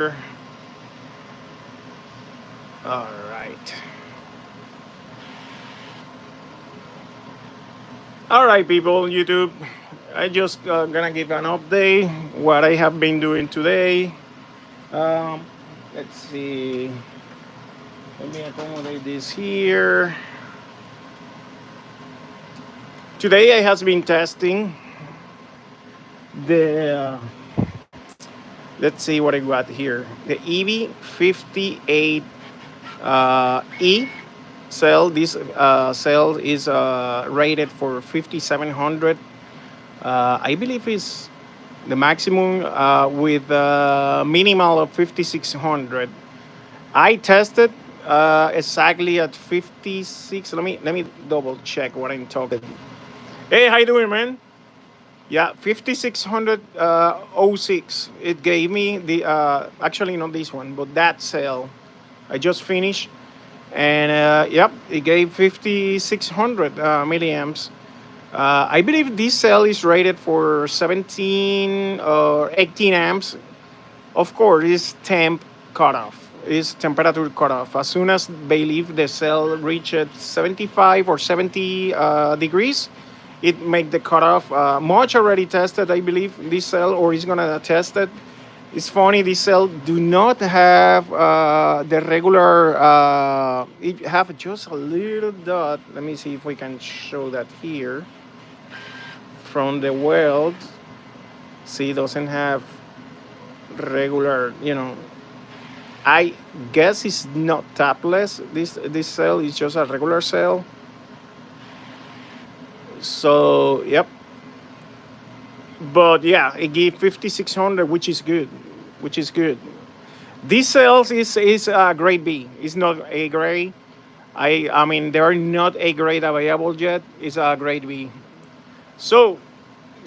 All right. All right, people, YouTube. I just gonna give an update what I have been doing today. Um, let's see. Let me accommodate this here. Today I has been testing the. Let's see what I got here. The EV58 E cell. This cell is rated for 5700. I believe is the maximum with a minimal of 5600. I tested exactly at 56. Let me double check what I'm talking. Hey, how you doing, man? Yeah, 5600 06. It gave me the actually not this one, but that cell. I just finished, and yep, it gave 5600 milliamps. I believe this cell is rated for 17 or 18 amps. Of course, it's temp cutoff. It's temperature cutoff. As soon as they leave the cell reaches 75 or 70 degrees, it make the cutoff. Much already tested, I believe, this cell, or is gonna test it. It's funny, this cell do not have the regular. It have just a little dot. Let me see if we can show that here from the weld. See, it doesn't have regular. I guess it's not tapless. This cell is just a regular cell. So yep. But yeah, it gave 5600, which is good. Which is good. This cells is grade B. It's not A grade. I mean they are not A grade available yet. It's a grade B. So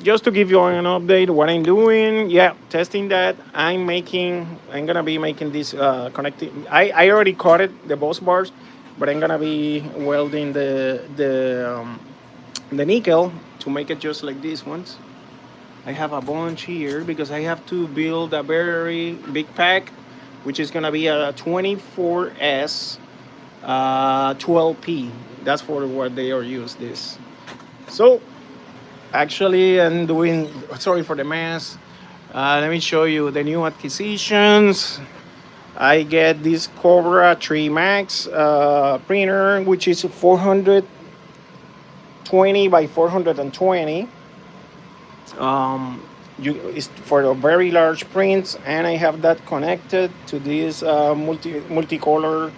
just to give you an update what I'm doing, yeah, testing that. I'm gonna be making this connecting. I already cut it, the Busbars, but I'm gonna be welding the nickel to make it just like these ones. I have a bunch here because I have to build a very big pack, which is gonna be a 24S 12P. That's for what they are used this. So actually, I'm doing. Sorry for the mess. Let me show you the new acquisitions. I get this Cobra 3 Max printer, which is 420 by 420. It's for the very large prints, and I have that connected to this multicolor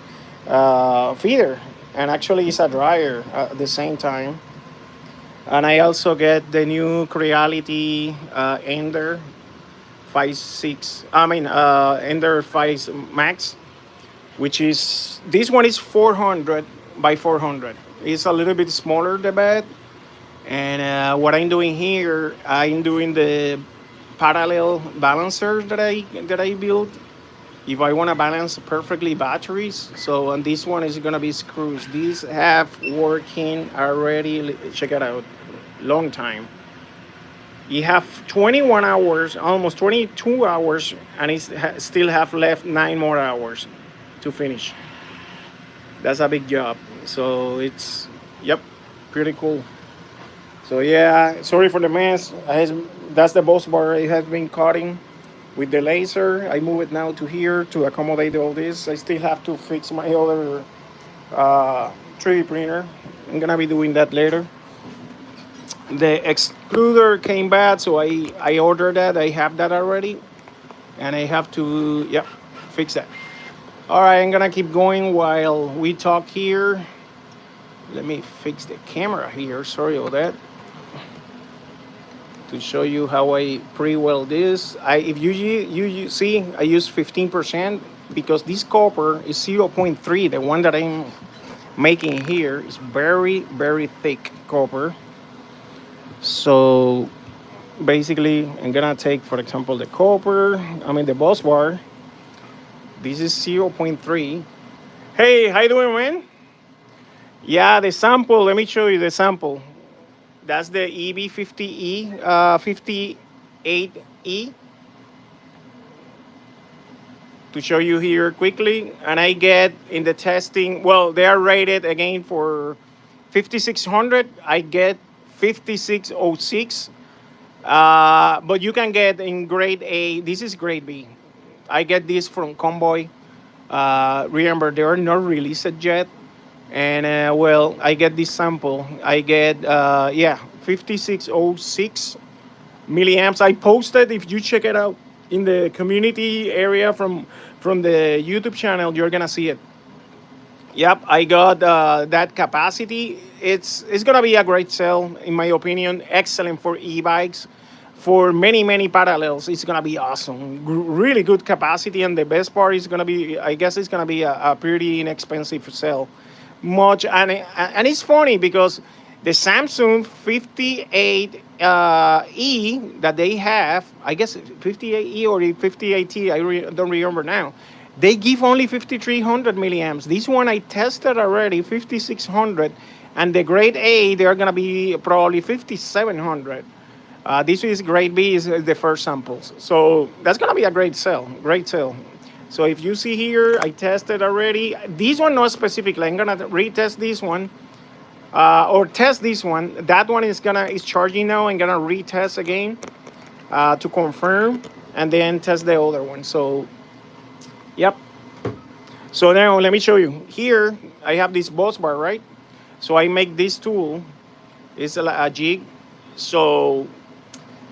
feeder, and actually it's a dryer at the same time. And I also get the new Creality Ender 5.6. I mean Ender 5 Max, which is this one is 400 by 400. It's a little bit smaller the bed. And what I'm doing here, I'm doing the parallel balancer that I built. If I want to balance perfectly batteries, so on this one is gonna be screws. These have working already. Check it out, long time. You have 21 hours, almost 22 hours, and it still have left 9 more hours to finish. That's a big job. So it's yep, pretty cool. So yeah, sorry for the mess. That's the boss bar I have been cutting with the laser. I move it now to here to accommodate all this. I still have to fix my other 3D printer. I'm gonna be doing that later. The extruder came bad, so I ordered that. I have that already, and I have to yep fix that. All right, I'm gonna keep going while we talk here. Let me fix the camera here. Sorry about that. To show you how I pre-weld this. If you see, I use 15% because this copper is 0.3. The one that I'm making here is very, very thick copper. So basically, I'm gonna take, for example, the copper. I mean the bus bar. This is 0.3. Hey, how you doing, man? Yeah, the sample. Let me show you the sample. That's the EB50E, 58E. to show you here quickly. And I get in the testing, well, they are rated again for 5600. I get 5606. But you can get in grade A. This is grade B. I get this from Convoy. Remember, they are not released yet. And well, I get this sample. I get, yeah, 5606 milliamps. I posted, if you check it out in the community area from the YouTube channel, you're gonna see it. Yep, I got that capacity. It's gonna be a great sell, in my opinion. Excellent for e-bikes, for many parallels. It's gonna be awesome. Really good capacity, and the best part is gonna be, I guess, it's gonna be a pretty inexpensive sell. Much and it's funny because the Samsung 58 E that they have, I guess 58E or 58T, don't remember now. They give only 5300 milliamps. This one I tested already, 5600, and the grade A they're gonna be probably 5700. This is grade B, is the first samples, so that's gonna be a great sell, great sell. So if you see here, I tested already. This one not specifically. I'm gonna retest this one, or test this one. That one is charging now. I'm gonna retest again to confirm, and then test the other one. So, yep. So now let me show you. Here I have this Busbar, right? So I make this tool. It's a jig. So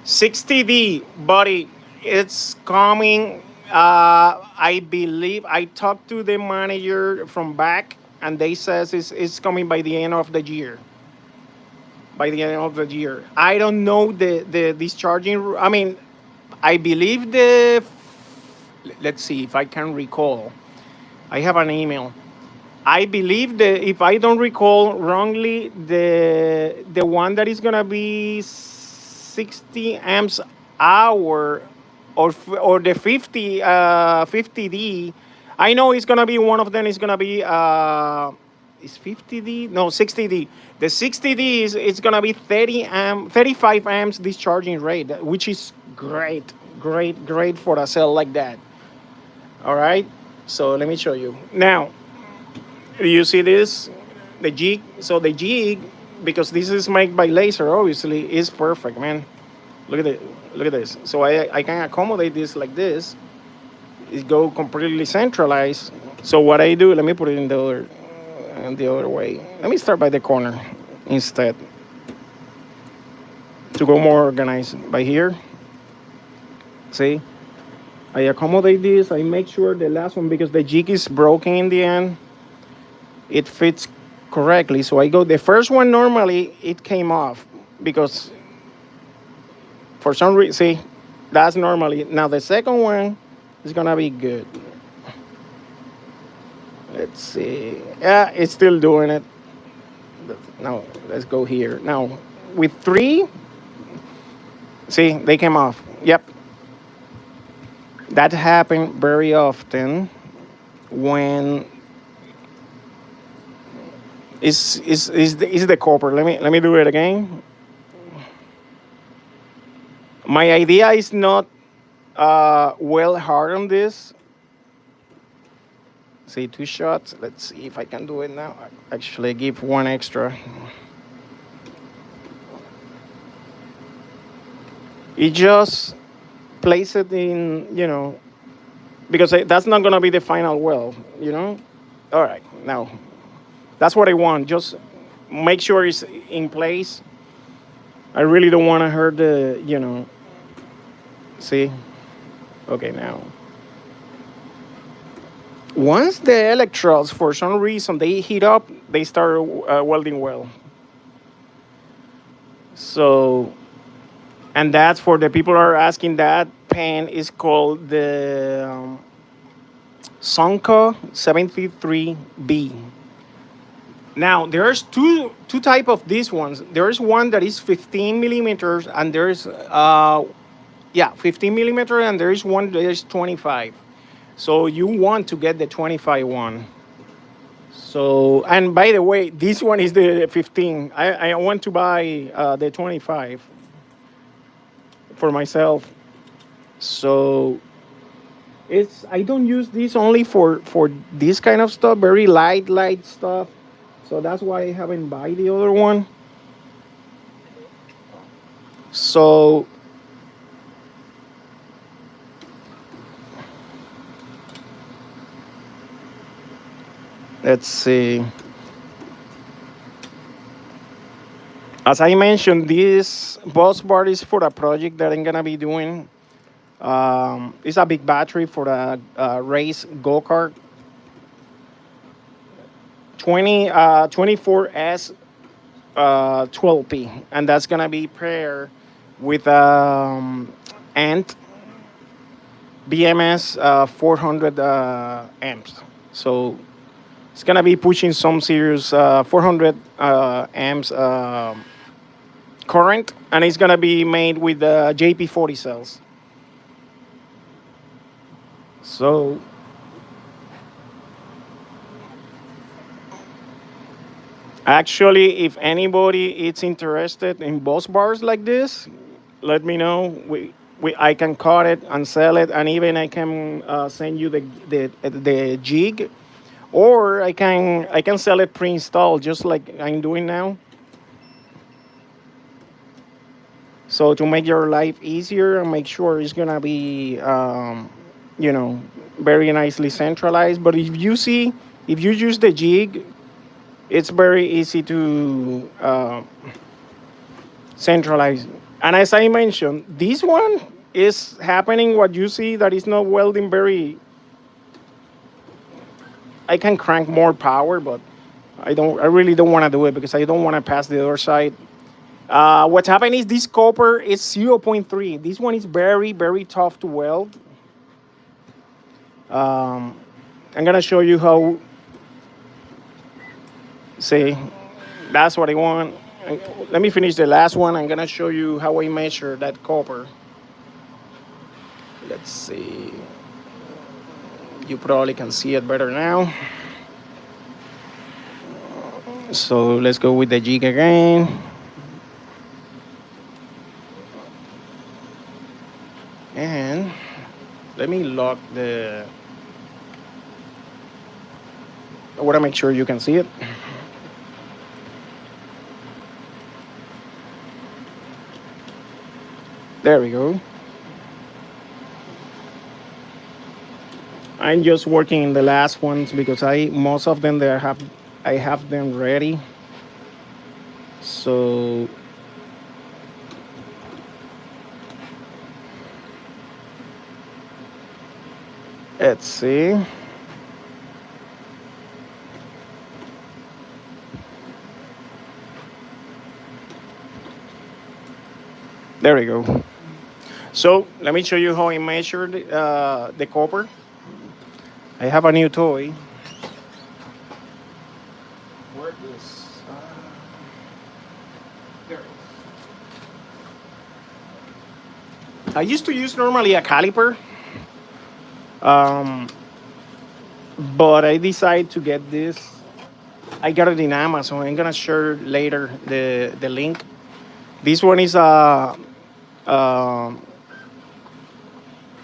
60D, buddy. It's coming. I believe I talked to the manager from back, and they says it's coming by the end of the year. By the end of the year, I don't know the discharging. I mean, I believe let's see if I can recall. I have an email. I believe if I don't recall wrongly, the one that is gonna be 60 amps hour, or the 50D. I know it's gonna be one of them. Is gonna be is 50D? No, 60D. The 60D is it's gonna be 35 amps discharging rate, which is great for a cell like that. All right. So let me show you now. You see this, the jig. So the jig, because this is made by laser, obviously, is perfect, man. Look at it. Look at this. So I can accommodate this like this. It go completely centralized. So what I do, let me put it in the other way. Let me start by the corner instead to go more organized. By here, see, I accommodate this. I make sure the last one, because the jig is broken in the end, it fits correctly. So I go, the first one normally it came off because for some reason, see, that's normally. Now the second one is gonna be good. Let's see. Yeah, it's still doing it. Now let's go here. Now with 3, see, they came off. Yep. That happened very often when is the copper. Let me do it again. My idea is not well hard on this. See, 2 shots. Let's see if I can do it now. Actually, give 1 extra. You just place it in, because that's not gonna be the final well, All right, now that's what I want. Just make sure it's in place. I really don't want to hurt the, see? Okay, now. Once the electrodes, for some reason, they heat up, they start welding well. So, and that's for the people who are asking, that pen is called the Sonka 73B. Now there's two type of these ones. There's one that is 15 millimeters, and there's 15 millimeter, and there is one that is 25. So you want to get the 25 one. So, and by the way, this one is the 15. I want to buy the 25 for myself. So It's I don't use this only for this kind of stuff, very light stuff. So that's why I haven't buy the other one. So let's see. As I mentioned, this bus bar is for a project that I'm gonna be doing. It's a big battery for a race go kart 24S 12P, and that's gonna be paired with Ant BMS 400 amps. So it's gonna be pushing some serious 400 amps current, and it's gonna be made with JP40 cells. So actually, if anybody is interested in bus bars like this, let me know. I can cut it and sell it, and even I can send you the jig, or I can sell it pre-installed, just like I'm doing now. So to make your life easier and make sure it's gonna be, you know, very nicely centralized. But if you use the jig, it's very easy to centralize. And as I mentioned, this one is happening. What you see that is not welding very. I can crank more power, but I don't. I really don't want to do it because I don't want to pass the other side. What's happening is this copper is 0.3. This one is very tough to weld. I'm gonna show you how. See, that's what I want. Let me finish the last one. I'm gonna show you how I measure that copper. Let's see. You probably can see it better now. So let's go with the jig again. And let me lock the. I want to make sure you can see it. There we go. I'm just working in the last ones because most of them I have them ready. So let's see. There we go. So let me show you how I measured the copper. I have a new toy. Where is? There it is. I used to use normally a caliper, but I decided to get this. I got it in Amazon. I'm gonna share later the link. This one is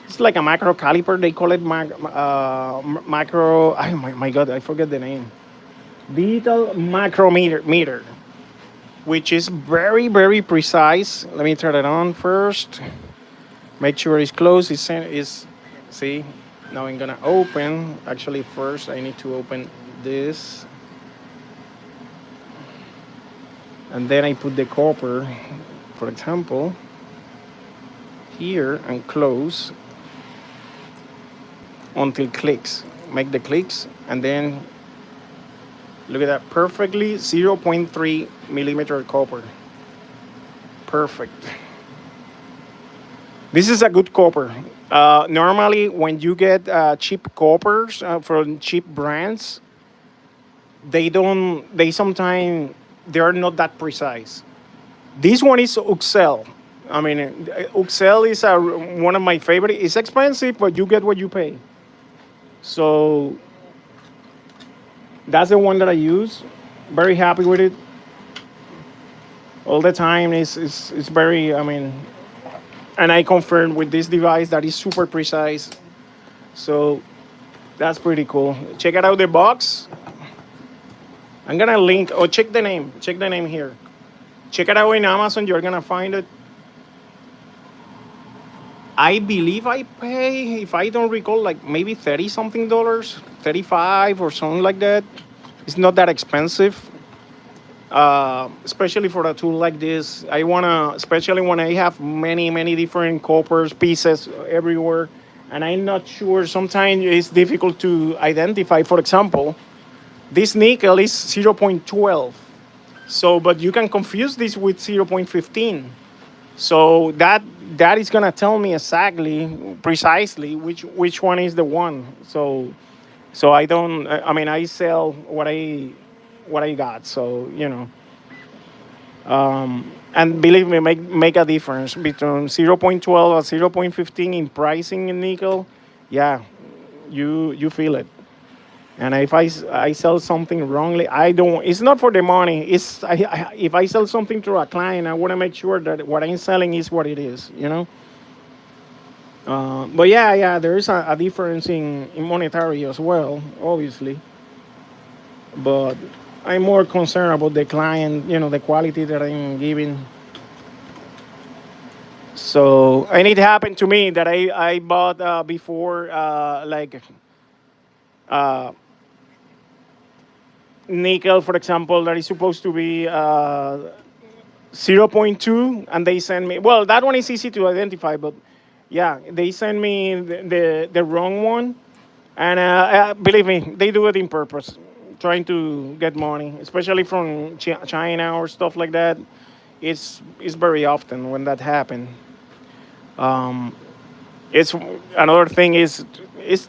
it's like a macro caliper. They call it macro. Oh my god, I forget the name. Digital macrometer, which is very precise. Let me turn it on first. Make sure it's closed. It's see. Now I'm gonna open. Actually, first I need to open this, and then I put the copper, for example, here and close until it clicks. Make the clicks, and then look at that, perfectly 0.3 millimeter copper. Perfect. This is a good copper. Normally, when you get cheap coppers from cheap brands, they sometimes they are not that precise. This one is Uxel. I mean, Uxel is one of my favorite. It's expensive, but you get what you pay. So that's the one that I use. Very happy with it. All the time. It's very. I mean, and I confirmed with this device that is super precise. So that's pretty cool. Check it out the box. I'm gonna link or check the name. Check the name here. Check it out in Amazon. You're gonna find it. I believe I pay, if I don't recall, like maybe 30 something dollars, 35 or something like that. It's not that expensive, especially for a tool like this. I wanna, especially when I have many different coppers pieces everywhere, and I'm not sure. Sometimes it's difficult to identify. For example, this nickel is 0.12. So, but you can confuse this with 0.15. So that is gonna tell me exactly, precisely which one is the one. So I don't. I mean, I sell what I got. So and believe me, make a difference between 0.12 and 0.15 in pricing in nickel. Yeah, you feel it. And if I sell something wrongly, I don't. It's not for the money. If I sell something to a client, I want to make sure that what I'm selling is what it is. But yeah, there is a difference in monetary as well, obviously. But I'm more concerned about the client, the quality that I'm giving. So, and it happened to me that I bought before, like nickel, for example, that is supposed to be zero point 0.2, and they send me, well, that one is easy to identify, but yeah, they send me the wrong one. And believe me, they do it in purpose, trying to get money, especially from China or stuff like that. It's very often when that happens. It's another thing is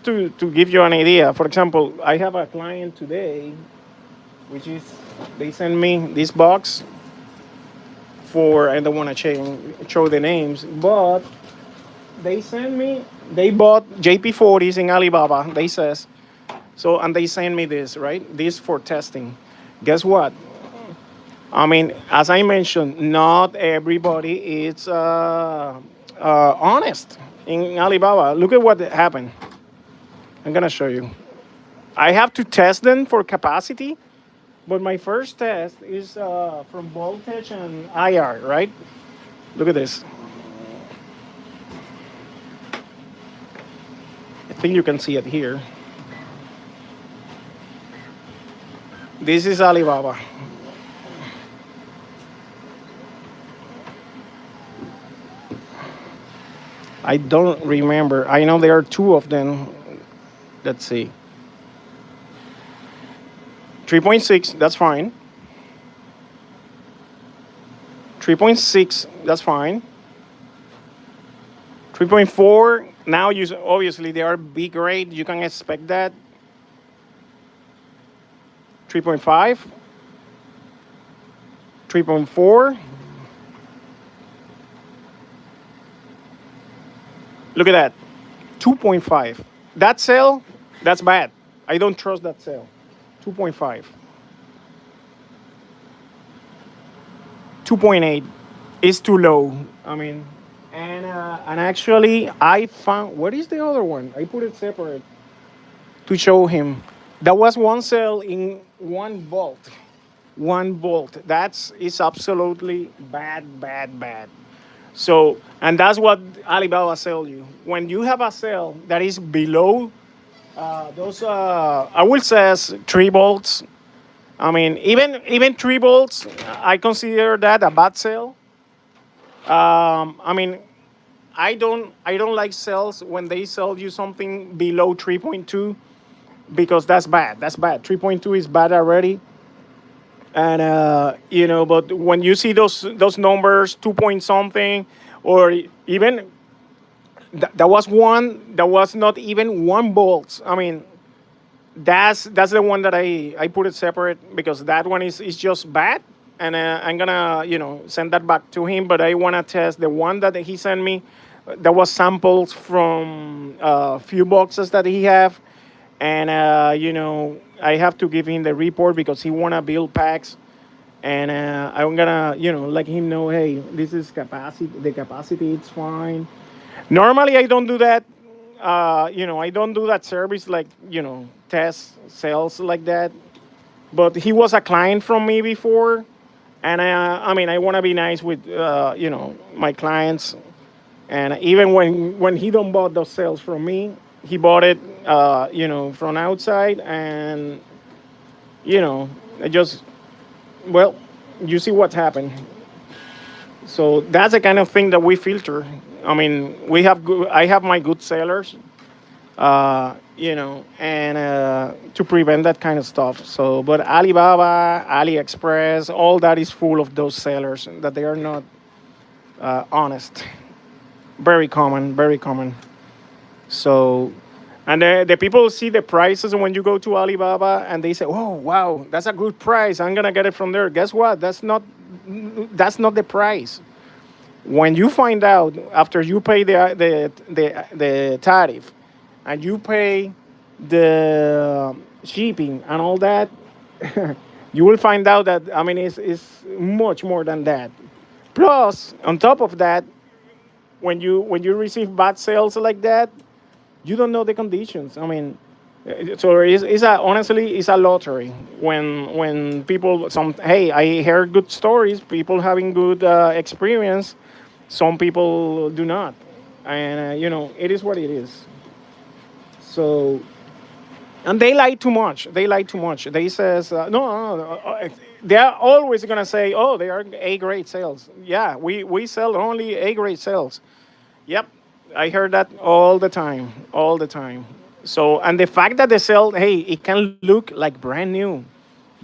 to give you an idea. For example, I have a client today, which is they send me this box for, I don't want to show the names, but they bought JP40s in Alibaba. They says so, and they send me this, right? This for testing. Guess what? I mean, as I mentioned, not everybody is honest in Alibaba. Look at what happened. I'm gonna show you. I have to test them for capacity, but my first test is from voltage and IR, right? Look at this. I think you can see it here. This is Alibaba. I don't remember. I know there are two of them. Let's see. 3.6, that's fine. 3.6, that's fine. 3.4, now you obviously they are B grade. You can expect that. 3.5. 3.4. Look at that. 2.5. That cell, that's bad. I don't trust that cell. 2.5. 2.8 is too low. I mean, and actually, I found, what is the other one? I put it separate to show him. That was one cell in 1 volt. 1 volt. That's is absolutely bad. So, and that's what Alibaba sell you. When you have a cell that is below those, I will say 3 volts. I mean, even 3 volts, I consider that a bad cell. I mean, I don't like cells when they sell you something below 3.2 because that's bad. That's bad. 3.2 is bad already. And but when you see those numbers, 2 point something, or even that was one that was not even 1 volt. I mean, that's the one that I put it separate because that one is just bad, and I'm gonna send that back to him. But I wanna test the one that he sent me. That was samples from a few boxes that he have, and I have to give him the report because he wanna build packs, and I'm gonna let him know, hey, this is capacity. The capacity it's fine. Normally I don't do that. I don't do that service like, test sales like that. But he was a client from me before, and I mean, I want to be nice with, my clients. And even when he don't bought those sales from me, he bought it, from outside, and I just, well, you see what's happened. So that's the kind of thing that we filter. I mean, I have my good sellers, and to prevent that kind of stuff. So, but Alibaba, AliExpress, all that is full of those sellers that they are not honest. Very common, very common. So, and the people see the prices when you go to Alibaba, and they say, "Oh, wow, that's a good price. I'm gonna get it from there." Guess what? That's not the price. When you find out after you pay the tariff, and you pay the shipping and all that, you will find out that, I mean, it's much more than that. Plus, on top of that, when you receive bad sales like that, you don't know the conditions. I mean, so honestly, it's a lottery. When people, hey, I heard good stories, people having good experience. Some people do not, and it is what it is. So, and they lie too much. They lie too much. They says, no, no, no, they are always gonna say, oh, they are A grade sales. Yeah, we sell only A grade sales. Yep, I heard that all the time, all the time. So, and the fact that they sell, hey, it can look like brand new,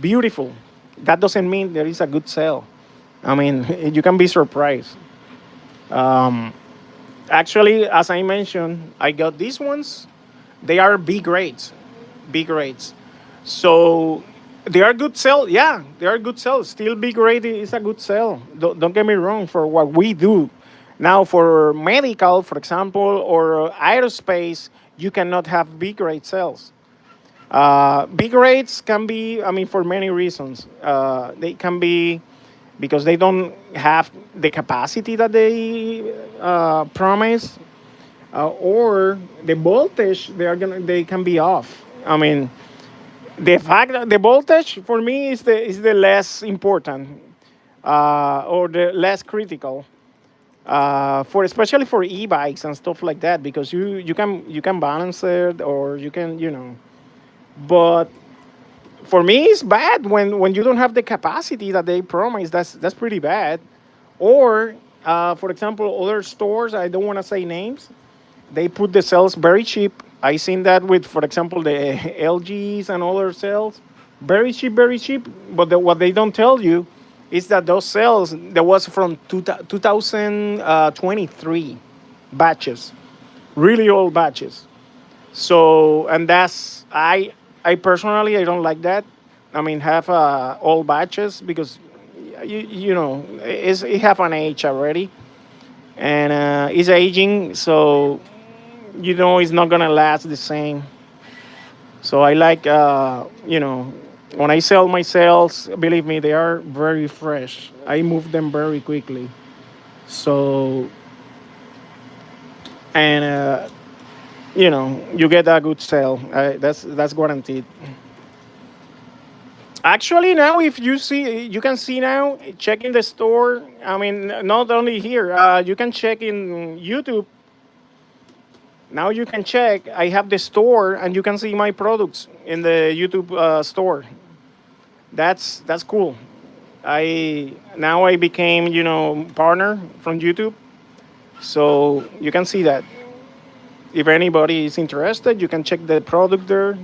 beautiful. That doesn't mean there is a good sale. I mean, you can be surprised. Actually, as I mentioned, I got these ones. They are B grades, B grades. So they are good sell. Yeah, they are good sell. Still, B grade is a good sell. Don't get me wrong, for what we do. Now, for medical, for example, or aerospace, you cannot have B grade cells. B grades can be, I mean, for many reasons. They can be because they don't have the capacity that they promise, or the voltage they can be off. I mean, the fact that the voltage for me is the less important, or the less critical, for especially for e-bikes and stuff like that, because you can balance it, or you can, but for me it's bad when you don't have the capacity that they promise. That's pretty bad. Or for example, other stores, I don't want to say names, they put the cells very cheap. I seen that with, for example, the LGs and other cells, very cheap, very cheap. But what they don't tell you is that those cells that was from 2023 batches, really old batches. So, and I personally, I don't like that. I mean, have all batches, because it have an age already, and it's aging, so it's not gonna last the same. So I like, when I sell my sales, believe me, they are very fresh. I move them very quickly. So, and you get a good sale. That's guaranteed. Actually, now if you can see now, check in the store. I mean, not only here, you can check in YouTube. Now you can check. I have the store, and you can see my products in the YouTube store. That's cool. I became, partner from YouTube, so you can see that. If anybody is interested, you can check the product there.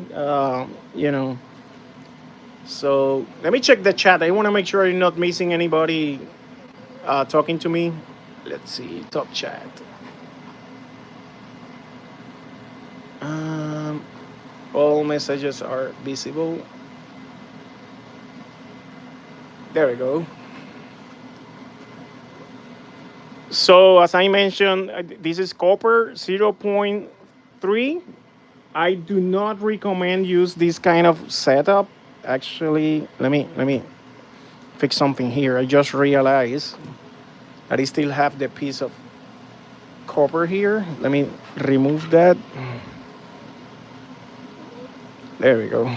So let me check the chat. I want to make sure I'm not missing anybody talking to me. Let's see, top chat. Um, all messages are visible. There we go. So as I mentioned, this is copper 0.3. I do not recommend use this kind of setup. Actually, let me fix something here. I just realized that I still have the piece of copper here. Let me remove that. There we go.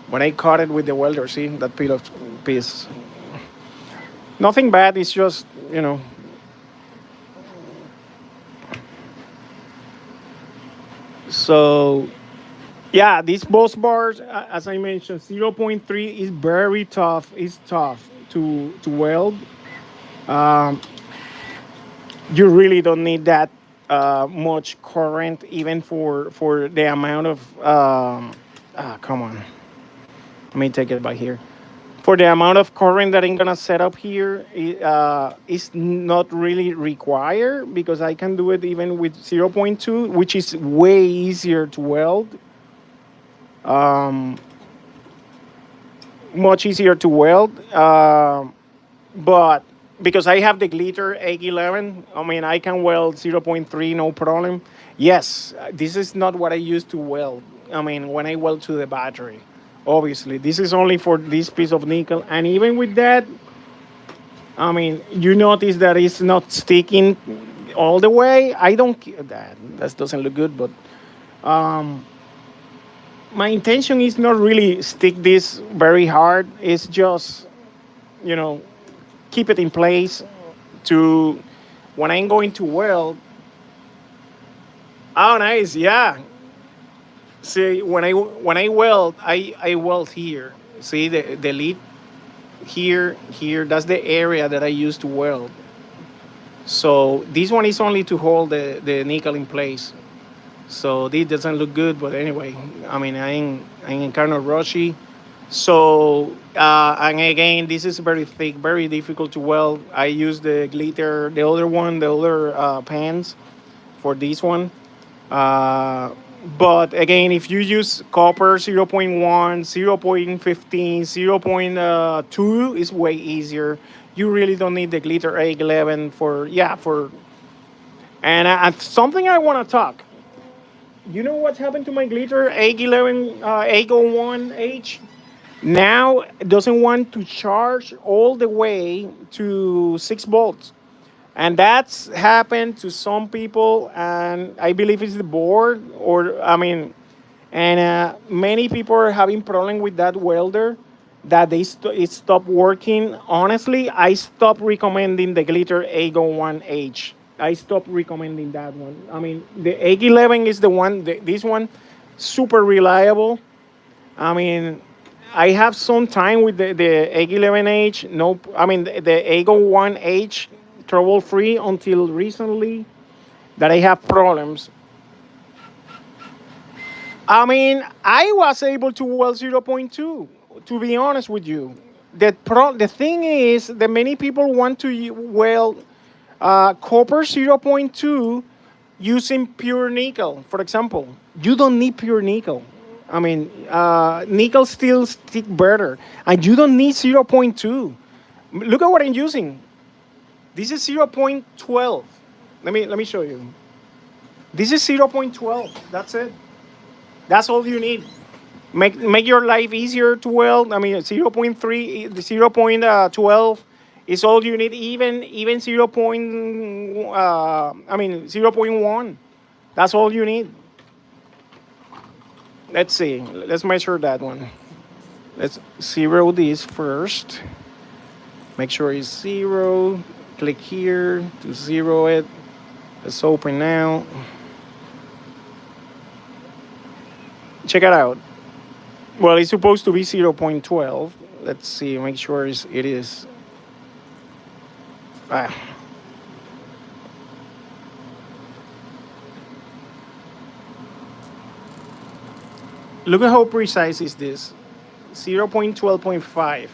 When I cut it with the welder, see that piece. Nothing bad. It's just, you know. So yeah, these Busbars, as I mentioned, 0.3 is very tough. It's tough to weld. Um, you really don't need that much current, even for the amount of. Come on, let me take it by here. For the amount of current that I'm gonna set up here, it's not really required because I can do it even with 0.2, which is way easier to weld. Um, Much easier to weld. But because I have the glitter egg 11, I mean, I can weld 0.3 no problem. Yes, this is not what I used to weld. I mean, when I weld to the battery, obviously, this is only for this piece of nickel. And even with that, I mean, you notice that it's not sticking all the way. I don't that doesn't look good, but my intention is not really stick this very hard. It's just, you know, keep it in place to when I'm going to weld. Oh, nice, yeah. See, when I weld, I weld here. See the lid here. That's the area that I use to weld. So this one is only to hold the nickel in place. So this doesn't look good, but anyway, I mean, I ain't kind of rushy. So and again, this is very thick, very difficult to weld. I use the glitter, the other pans for this one. Uh, but again, if you use copper 0.1, 0.15, 0.2 is way easier. You really don't need the glitter egg 11 for, yeah, for. And something I want to talk. You know what's happened to my glitter egg 11, egg 01H? Now it doesn't want to charge all the way to 6 volts. And that's happened to some people, and I believe it's the board, or I mean, and many people are having problem with that welder that it stopped working. Honestly, I stopped recommending the glitter egg 01H. I stopped recommending that one. I mean, the egg 11 is the one. This one, super reliable. I mean, I have some time with the egg 11H. No, I mean the egg 01H, trouble free until recently that I have problems. I mean, I was able to weld 0.2. To be honest with you, the thing is that many people want to weld copper 0.2 using pure nickel. For example, you don't need pure nickel. I mean, nickel still stick better, and you don't need 0.2. Look at what I'm using. This is 0.12. Let me show you. This is 0.12. That's it. That's all you need. Make your life easier to weld. I mean, zero point 0.3, the 0.12 is all you need. Even 0. I mean 0.1. That's all you need. Let's see. Let's measure that one. Let's zero this first. Make sure it's 0. Click here to zero it. Let's open now. Check it out. Well, it's supposed to be 0.12. Let's see, make sure it is. Ah. Look at how precise is this. 0.12.5.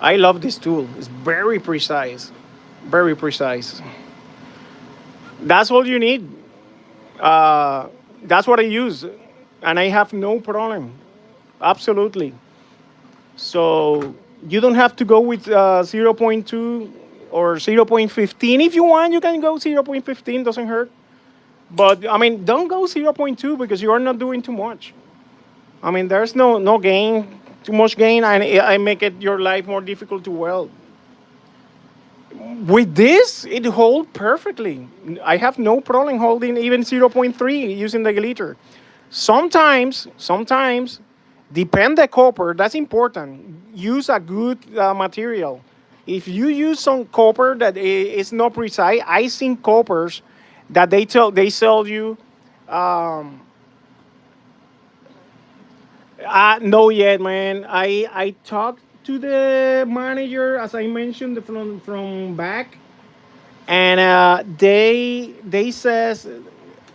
I love this tool. It's very precise. Very precise. That's all you need. That's what I use. And I have no problem. Absolutely. So you don't have to go with 0.2 or 0.15. If you want, you can go 0.15, doesn't hurt. But I mean, don't go 0.2 because you are not doing too much. I mean, there's no gain, too much gain, and I make it your life more difficult to weld. With this, it holds perfectly. I have no problem holding even zero point 0.3 using the liter. Sometimes, depend the copper. That's important. Use a good material. If you use some copper that is not precise, I seen coppers that they sell you. No yet, man. I talked to the manager as I mentioned from back, and they says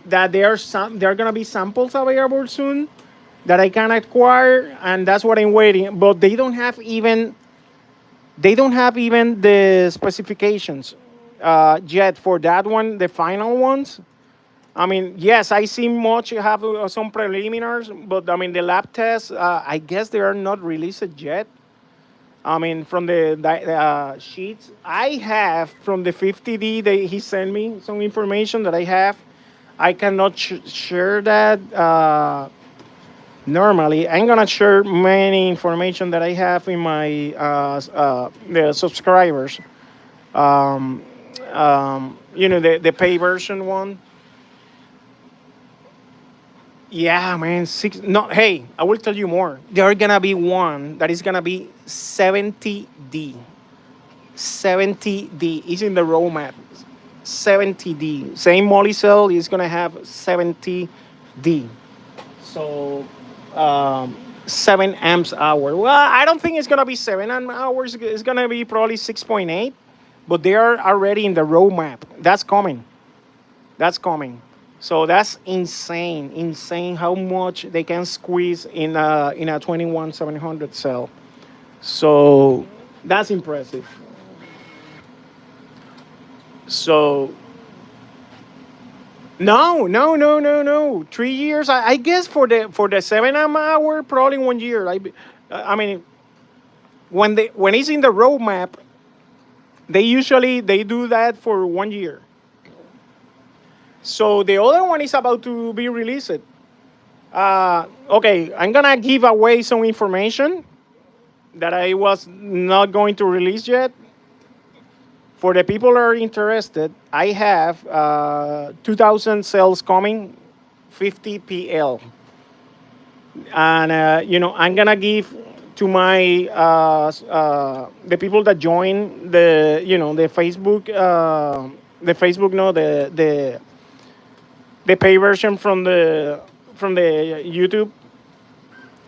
that there are gonna be samples available soon that I can acquire, and that's what I'm waiting. But they don't have even the specifications yet for that one, the final ones. I mean, yes, I see much have some preliminaries, but I mean the lab tests. I guess they are not released yet. I mean, from the sheets I have from the 50D, he sent me some information that I have. I cannot share that normally. I'm gonna share many information that I have in my the subscribers. Um, the pay version one. Yeah, man. Six. No, hey, I will tell you more. There are gonna be one that is gonna be 70D. 70D is in the roadmap. 70D. Same molly cell is gonna have 70D. So, 7 amps hour. Well, I don't think it's gonna be 7 amp hours. It's gonna be probably 6.8. But they are already in the roadmap. That's coming. That's coming. So that's insane, insane how much they can squeeze in a 21700 cell. So that's impressive. So no, no, no, no, no. 3 years. I guess for the 7 amp hour, probably 1 year. I mean, when it's in the roadmap, they do that for 1 year. So the other one is about to be released. Okay, I'm gonna give away some information that I was not going to release yet. For the people that are interested, I have 2,000 cells coming, 50 PL, and I'm gonna give to my the people that join the Facebook, no, the pay version from the YouTube.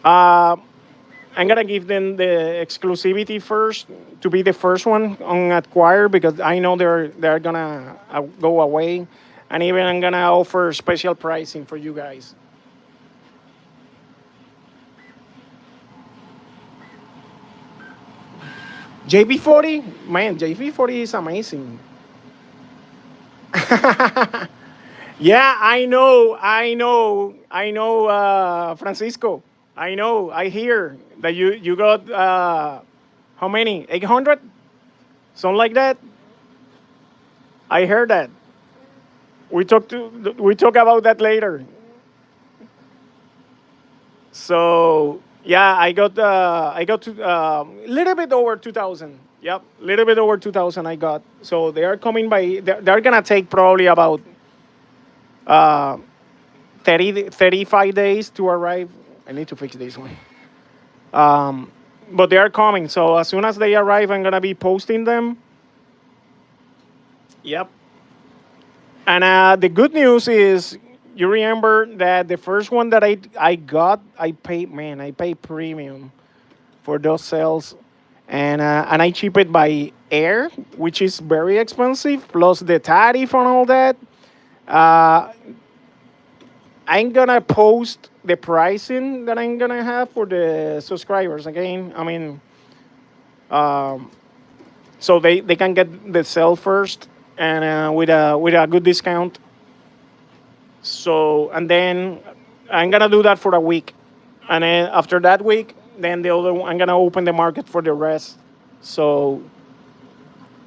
Uh, I'm gonna give them the exclusivity first to be the first one on acquire because I know they're gonna go away, and even I'm gonna offer special pricing for you guys. JP40, man, JP40 is amazing. Yeah, I know, Francisco. I know. I hear that you got how many? 800, something like that. I heard that. We talk about that later. So yeah, I got to little bit over 2,000. Yep, little bit over 2,000 I got. So they are coming by. They're gonna take probably about uh, 35 days to arrive. I need to fix this one. Um, but they are coming. So as soon as they arrive, I'm gonna be posting them. Yep. And the good news is, you remember that the first one that I got, I paid premium for those cells, and I ship it by air, which is very expensive, plus the tariff and all that. Uh, I'm gonna post the pricing that I'm gonna have for the subscribers again. I mean, um, so they can get the cell first, and with a good discount. So, and then I'm gonna do that for a week, and then after that week, then the other one, I'm gonna open the market for the rest. So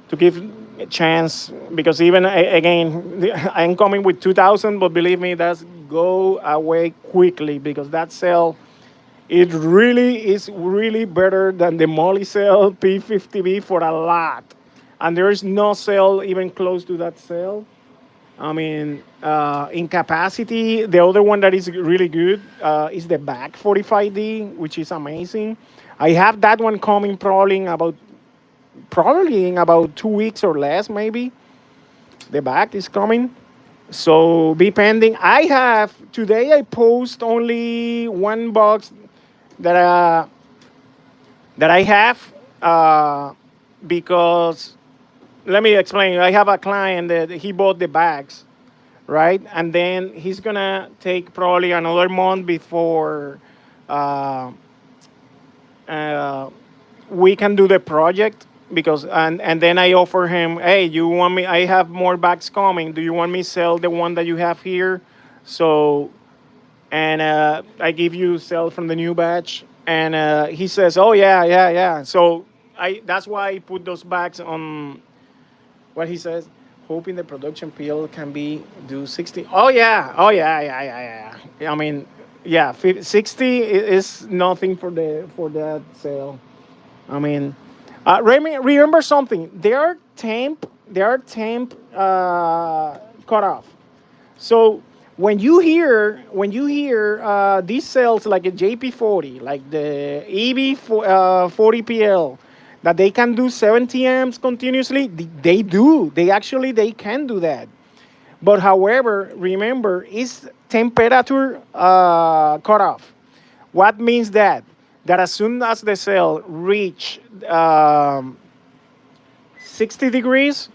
to give a chance, because even again, I'm coming with 2,000, but believe me, that's go away quickly because that cell, it really is really better than the Molly cell P50B for a lot. and there is no cell even close to that cell. I mean, in capacity, the other one that is really good is the back 45D, which is amazing. I have that one coming probably in about 2 weeks or less, maybe. The back is coming. So be pending. I have today. I post only one box that that I have because let me explain. I have a client that he bought the bags, right? And then he's gonna take probably another month before uh, uh, we can do the project because and then I offer him, hey, you want me? I have more bags coming. Do you want me sell the one that you have here? So and I give you sell from the new batch. And he says, oh yeah, yeah, yeah. So I that's why I put those bags on what he says, hoping the production PL can be do 60. Oh yeah, oh yeah, yeah, yeah, yeah. I mean, yeah, 60 is nothing for that sale. I mean, remember something. They are temp cut off. So when you hear these cells like a JP40, like the EB40PL, that they can do 70 amps continuously, they do. They can do that. But however, remember, it's temperature cutoff. What means that? That as soon as the cell reach 60 degrees,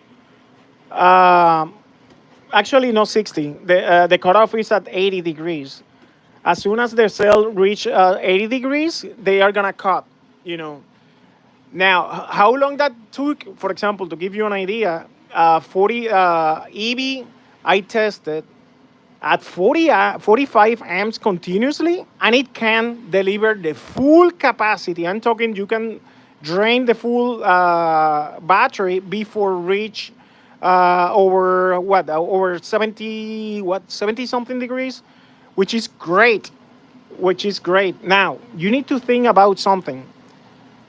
um, actually not 60, the cutoff is at 80 degrees. As soon as the cell reach 80 degrees, they are gonna cut, you know. Now, how long that took, for example, to give you an idea, 40 EV, I tested at 45 amps continuously, and it can deliver the full capacity. I'm talking you can drain the full battery before reach over 70 something degrees, which is great, Now, you need to think about something.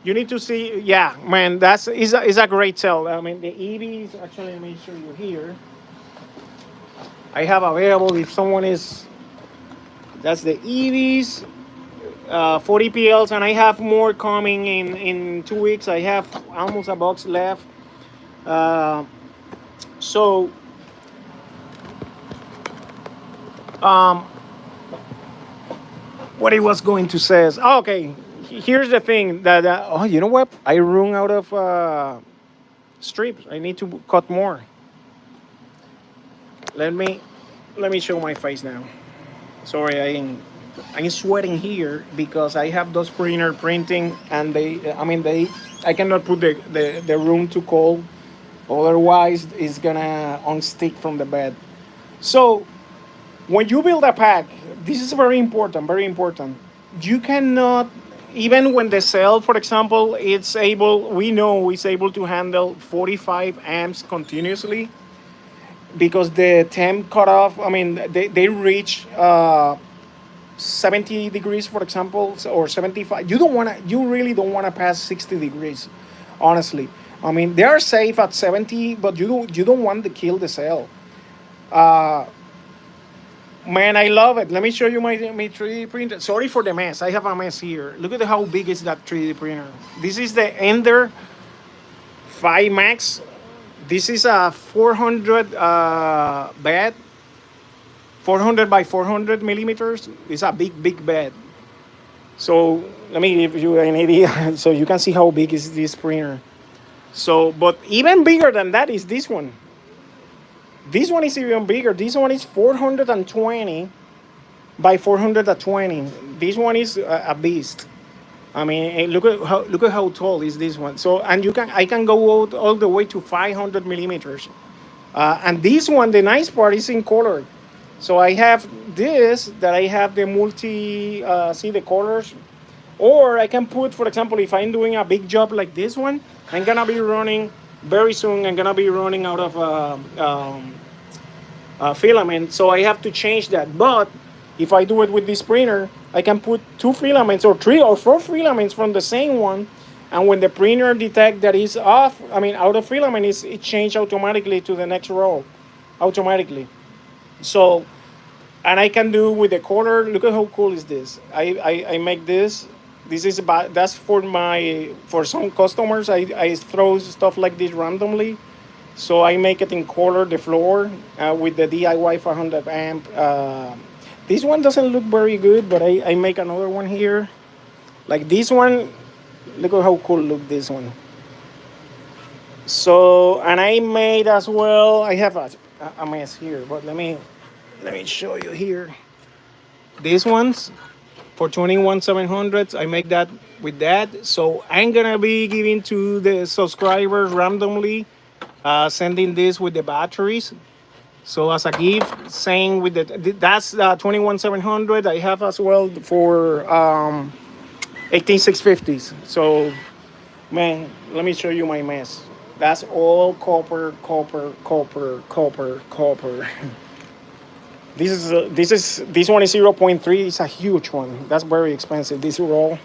You need to see, yeah, man, is a great sell. I mean, the EVs, actually, let me show you here. I have available if someone is, that's the EVs, 40 PLs, and I have more coming in 2 weeks. I have almost a box left. Uh, so, um, what he was going to say is, oh, okay, here's the thing that, oh, you know what? I run out of strips. I need to cut more. Let me show my face now. Sorry, I'm sweating here because I have those printer printing, and I cannot put the room too cold, otherwise it's gonna unstick from the bed. So when you build a pack, this is very important, very important. You cannot, even when the cell, for example, we know it's able to handle 45 amps continuously, because the temp cutoff, I mean, they reach 70 degrees, for example, or 75. You really don't want to pass 60 degrees, honestly. I mean, they are safe at 70, but you don't want to kill the cell. Uh, Man, I love it. Let me show you my 3D printer. Sorry for the mess. I have a mess here. Look at how big is that 3D printer. This is the Ender 5 Max. This is a 400 bed, 400 by 400 millimeters. It's a big bed. So let me give you an idea so you can see how big is this printer. So, but even bigger than that is this one. This one is even bigger. This one is 420 by 420. This one is a beast. I mean, look at how tall is this one. So, and I can go out all the way to 500 millimeters. And this one, the nice part is in color. So I have this that I have the multi see the colors, or I can put, for example, if I'm doing a big job like this one, I'm gonna be running very soon. I'm gonna be running out of filament, so I have to change that. But if I do it with this printer, I can put 2 filaments or 3 or 4 filaments from the same one, And when the printer detect that is off, I mean out of filament, it change automatically to the next row, automatically. So, and I can do with the color. Look at how cool is this. I make this. This is about, that's for my, for some customers. I throw stuff like this randomly. So I make it in color, the floor, with the DIY500AMP. This one doesn't look very good, but I make another one here. Like this one, look at how cool look this one. So, and I made as well, I have a mess here, but let me show you here. These ones for 21700s, I make that with that. So I'm gonna be giving to the subscribers randomly, sending this with the batteries. So as a gift, saying with that's 21700. I have as well for 18650s. So man, let me show you my mess. That's all copper, copper, copper, copper, copper. This one is 0.3. It's a huge one. That's very expensive. This roll.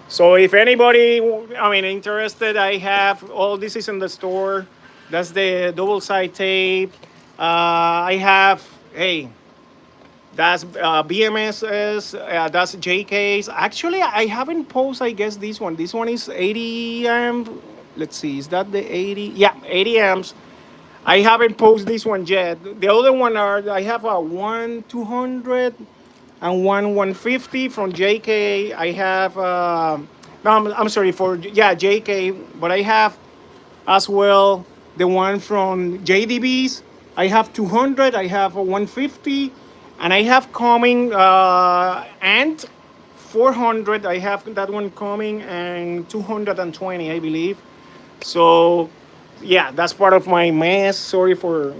So if anybody, I mean, interested, I have all this is in the store. That's the double side tape. I have, hey, that's BMSs. That's JKs. Actually, I haven't posted, I guess, this one. This one is 80 amp. Let's see, is that the 80? Yeah, 80 amps. I haven't posted this one yet. The other one are, I have a 1 200 and 150 from JK. I have, no, I'm sorry, for, yeah, JK, but I have as well the one from JDBs. I have 200, I have a 150, and I have coming and 400. I have that one coming, and 220, I believe. So yeah, that's part of my mess. Sorry for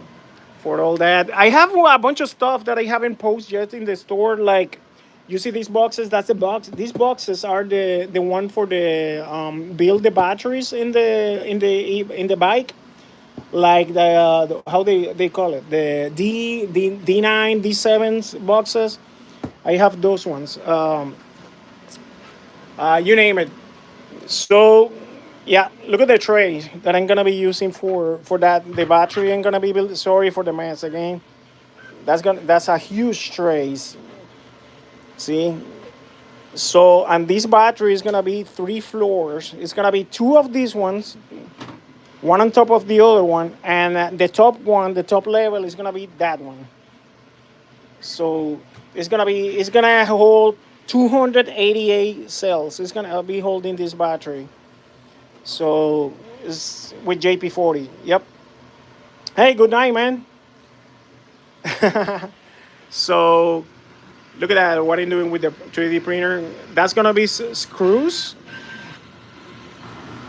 all that. I have a bunch of stuff that I haven't posted yet in the store. Like, you see these boxes? That's the box. These boxes are the one for the build the batteries in the bike. Like the how they call it, the D9 D7s boxes. I have those ones. You name it. So yeah, look at the tray that I'm gonna be using for that. The battery I'm gonna be built. Sorry for the mess again. That's a huge trays. See. So, and this battery is gonna be 3 floors. It's gonna be two of these ones, one on top of the other one, and the top one, the top level is gonna be that one. So it's gonna hold 288 cells. It's gonna be holding this battery. So it's with JP40. Yep. Hey, good night, man. So look at that. What I'm doing with the 3D printer. That's gonna be screws.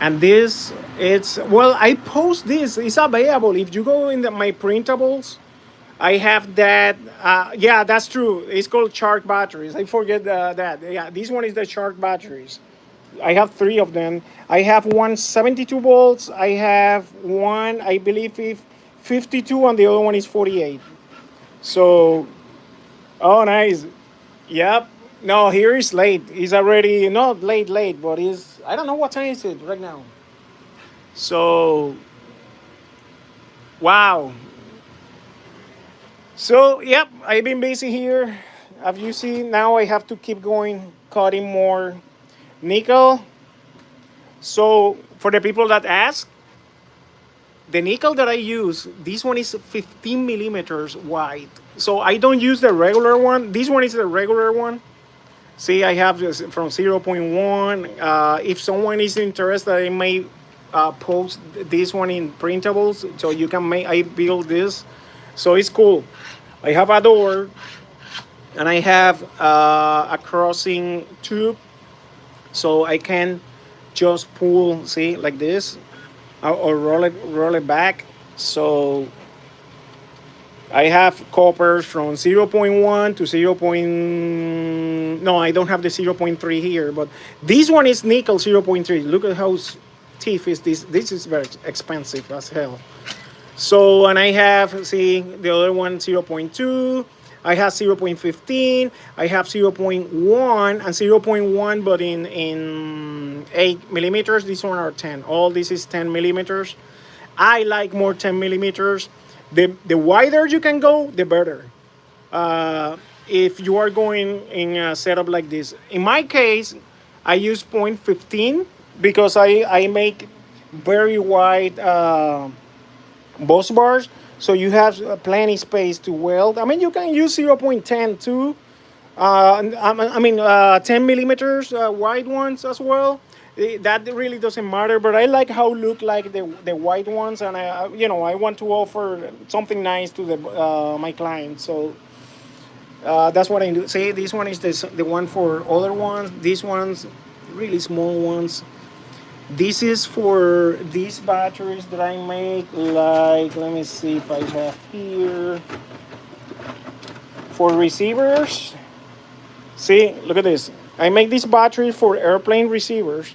And this, it's, well, I post this. It's available. If you go in my printables, I have that. Yeah, that's true. It's called Shark batteries. I forget that. Yeah, this one is the Shark batteries. I have 3 of them. I have one 72 volts. I have one, I believe, 52, and the other one is 48. So, oh, nice. Yep. No, here is late. He's already not late, but he's, I don't know what time is it right now. So, wow. So, yep, I've been busy here. As you see, now I have to keep going, cutting more nickel. So, for the people that ask, the nickel that I use, this one is 15 millimeters wide. So I don't use the regular one. This one is the regular one. See, I have this from 0.1. If someone is interested, I may post this one in printables, so you can make, I build this. So it's cool. I have a door, and I have a crossing tube, so I can just pull, see, like this, or roll it back. So I have coppers from 0.1 to 0. No, I don't have the 0.3 here, but this one is nickel 0.3. Look at how stiff is this. This is very expensive as hell. So, and I have, see, the other one 0.2. I have 0.15, I have zero point 0.1 and zero point 0.1, but in 8 millimeters. These one are 10. All this is 10 millimeters. I like more 10 millimeters. The wider you can go, the better. If you are going in a setup like this. In my case, I use 0.15 because I make very wide Busbars, so you have plenty space to weld. I mean, you can use 0.10 too. I mean, 10 millimeters wide ones as well. That really doesn't matter, but I like how look like the white ones, and I want to offer something nice to my clients. So that's what I do. See, this one is the one for other ones. These ones, really small ones. This is for these batteries that I make. Like, let me see if I have here for receivers. See, look at this. I make this battery for airplane receivers,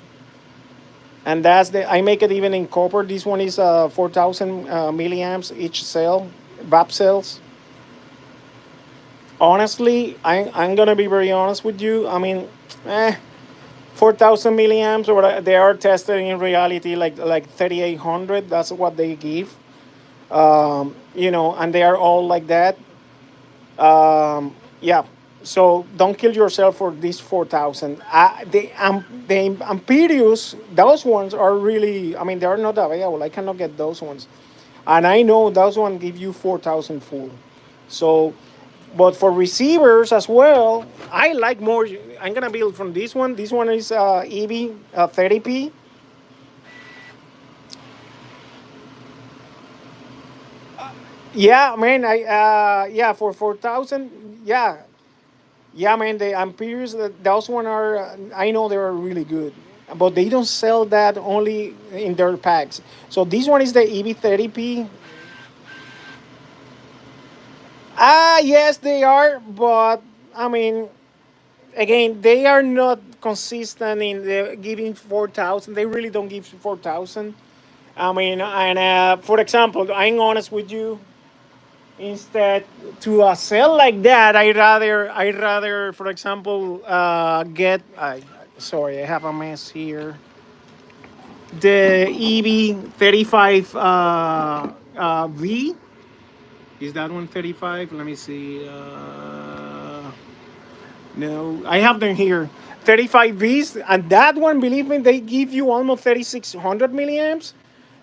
and I make it even in copper. This one is 4,000 milliamps each cell, VAP cells. Honestly, I'm gonna be very honest with you. I mean, 4,000 milliamps, or they are tested in reality like 3,800. That's what they give. And they are all like that. Yeah. So don't kill yourself for this 4,000. The Amperius, those ones are really. I mean, they are not available. I cannot get those ones, and I know those ones give you 4,000 full. So, but for receivers as well, I like more. I'm gonna build from this one. This one is EV30P. Yeah, man. For 4,000. Yeah, yeah, man. The Amperes, those one are. I know they are really good, but they don't sell that only in their packs. So this one is the EV30P. Yes, they are, but I mean, again, they are not consistent in the giving 4,000. They really don't give 4,000. I mean, and for example, I'm honest with you. Instead to sell like that, I rather, for example, get. Sorry, I have a mess here. The EV35 V, is that one 35? Let me see. No, I have them here. 35 Vs, and that one, believe me, they give you almost 3,600 milliamps.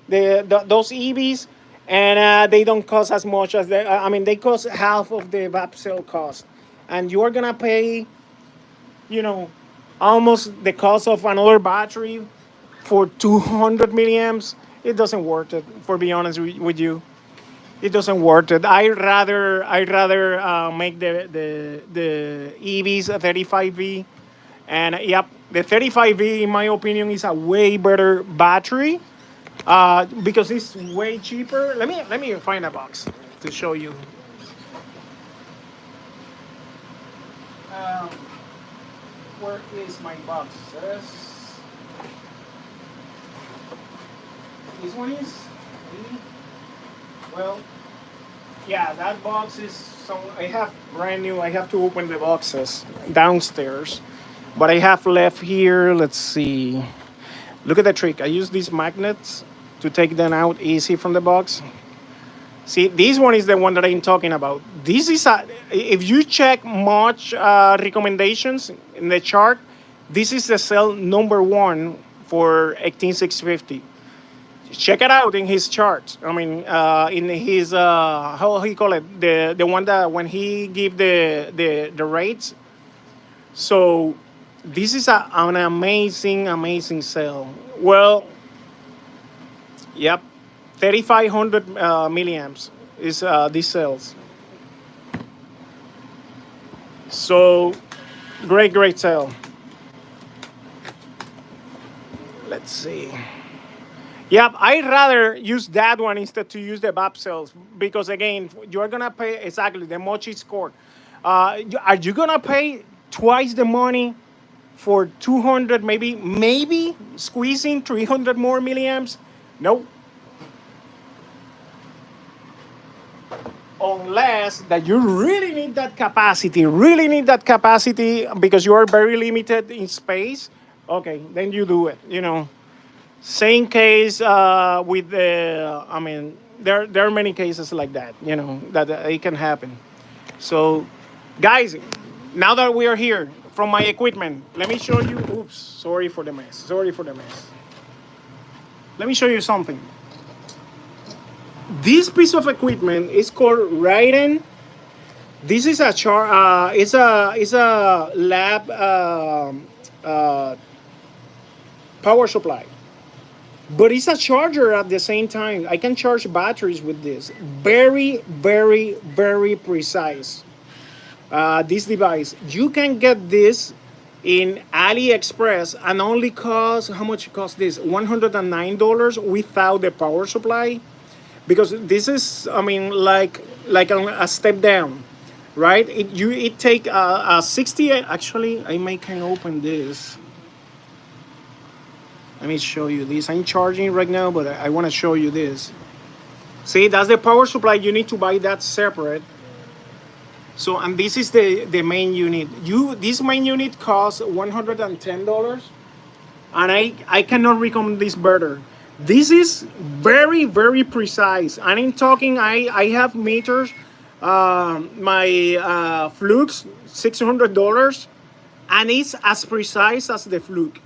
Those EVs, and they don't cost as much as I mean, they cost half of the VAP cell cost, and you are gonna pay, you know, almost the cost of another battery for 200 milliamps. It doesn't worth it. For be honest with you, it doesn't worth it. I rather make the EVs a 35V, and yep, the 35V in my opinion is a way better battery because it's way cheaper. Let me find a box to show you. Um, where is my box? This one is. Well, yeah, that box is some. I have brand new. I have to open the boxes downstairs, but I have left here. Let's see. Look at the trick. I use these magnets to take them out easy from the box. See, this one is the one that I'm talking about. This is if you check much recommendations in the chart, this is the cell number one for 18650. Check it out in his charts. I mean, in his how he call it, the one that when he give the rates. So this is an amazing cell. Well, yep, 3,500 milliamps is these cells. So great cell. Let's see. Yep, I'd rather use that one instead to use the VAP cells because again, you're gonna pay exactly the much it's scored. Are you gonna pay twice the money for 200, maybe squeezing 300 more milliamps? No. unless that you really need that capacity because you are very limited in space. Okay, then you do it. Same case with the. I mean, there are many cases like that. That it can happen. So, guys, now that we are here from my equipment, let me show you. Oops, sorry for the mess. Sorry for the mess. Let me show you something. This piece of equipment is called Raiden. This is a it's a lab uh, power supply, but it's a charger at the same time. I can charge batteries with this. Very, very, very precise. This device. You can get this in AliExpress and only cost, how much cost this? $109 without the power supply, because this is, I mean, like a step down, right? It take a 60. Actually, I may can open this. Let me show you this. I'm charging right now, but I want to show you this. See, that's the power supply. You need to buy that separate. So, and this is the main unit. This main unit costs $110, and I cannot recommend this better. This is very, very precise. And I'm talking, I have meters, my Flux, $600, and it's as precise as the Fluke.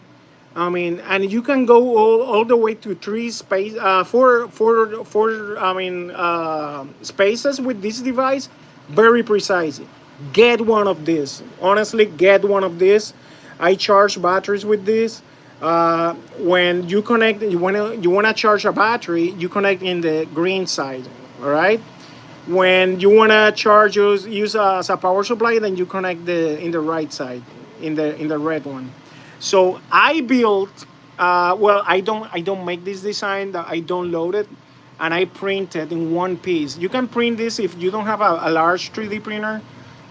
I mean, and you can go all the way to four spaces with this device. Very precise. Get one of this. Honestly, get one of this. I charge batteries with this. When you connect, you wanna charge a battery, you connect in the green side. All right. When you wanna charge use as a power supply, then you connect in the right side, in the red one. So I built. Well, I don't make this design. I don't load it, and I print it in one piece. You can print this if you don't have a large 3D printer,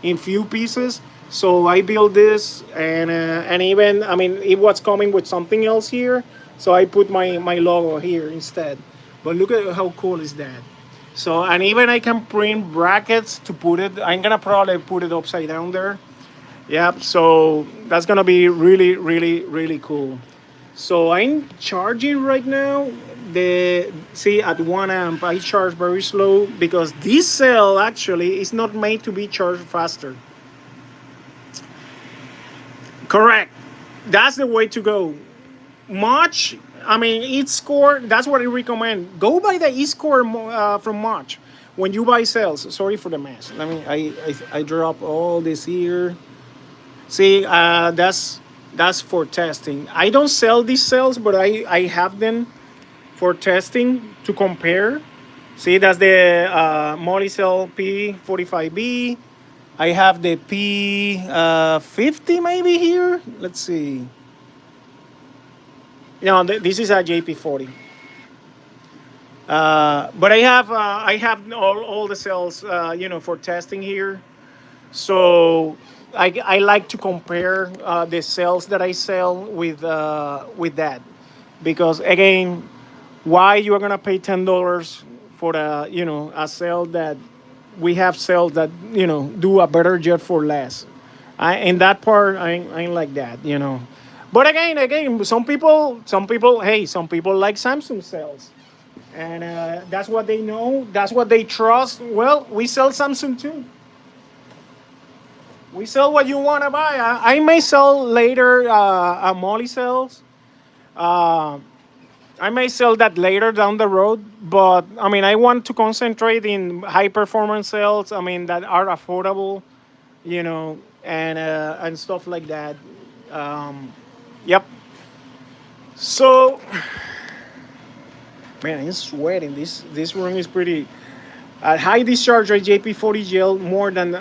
in few pieces. So I built this, and even, I mean, it was coming with something else here, so I put my logo here instead. But look at how cool is that. So, and even I can print brackets to put it. I'm gonna probably put it upside down there. Yep. So that's gonna be really, really, really cool. So I'm charging right now. See, at 1 amp I charge very slow because this cell actually is not made to be charged faster. Correct. That's the way to go. March, I mean, each score, that's what I recommend. Go by the e-score from March when you buy cells. Sorry for the mess. I drop all this here. See, that's for testing. I don't sell these cells, but I have them for testing to compare. See, that's the Molicel P45B. I have the P50 maybe here. Let's see. No, this is a JP40. But I have all the cells for testing here. So I like to compare the cells that I sell with that, because again, why you are gonna pay $10 for a cell that we have cells that do a better job for less. In that part, I like that. But again, some people like Samsung cells, and that's what they know. That's what they trust. Well, we sell Samsung too. We sell what you want to buy. I may sell later a Molly cells. Uh, I may sell that later down the road, but I mean, I want to concentrate in high performance cells. I mean, that are affordable, and stuff like that. Yep. So, man, I'm sweating. This room is pretty. High discharge rate JP40 gel more than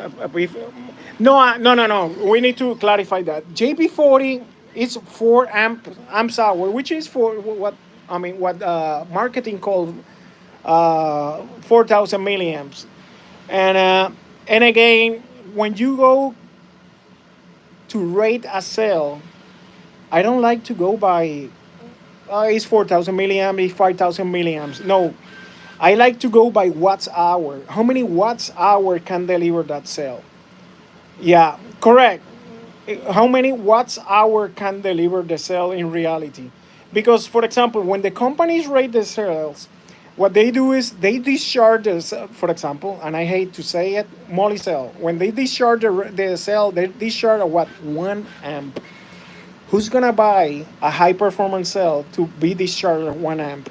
no, no. We need to clarify that JP40 is 4 amps hour, which is for what marketing called 4,000 milliamps, and again, when you go to rate a cell, I don't like to go by it's 4,000 milliamps, it's 5,000 milliamps. No, I like to go by watts hour. How many watts hour can deliver that cell? Yeah, correct. How many watts hour can deliver the cell in reality? Because, for example, when the companies rate the cells, what they do is they discharge the cell, for example, and I hate to say it, moly cell. When they discharge the cell, they discharge a what? 1 amp. Who's gonna buy a high performance cell to be discharged at 1 amp?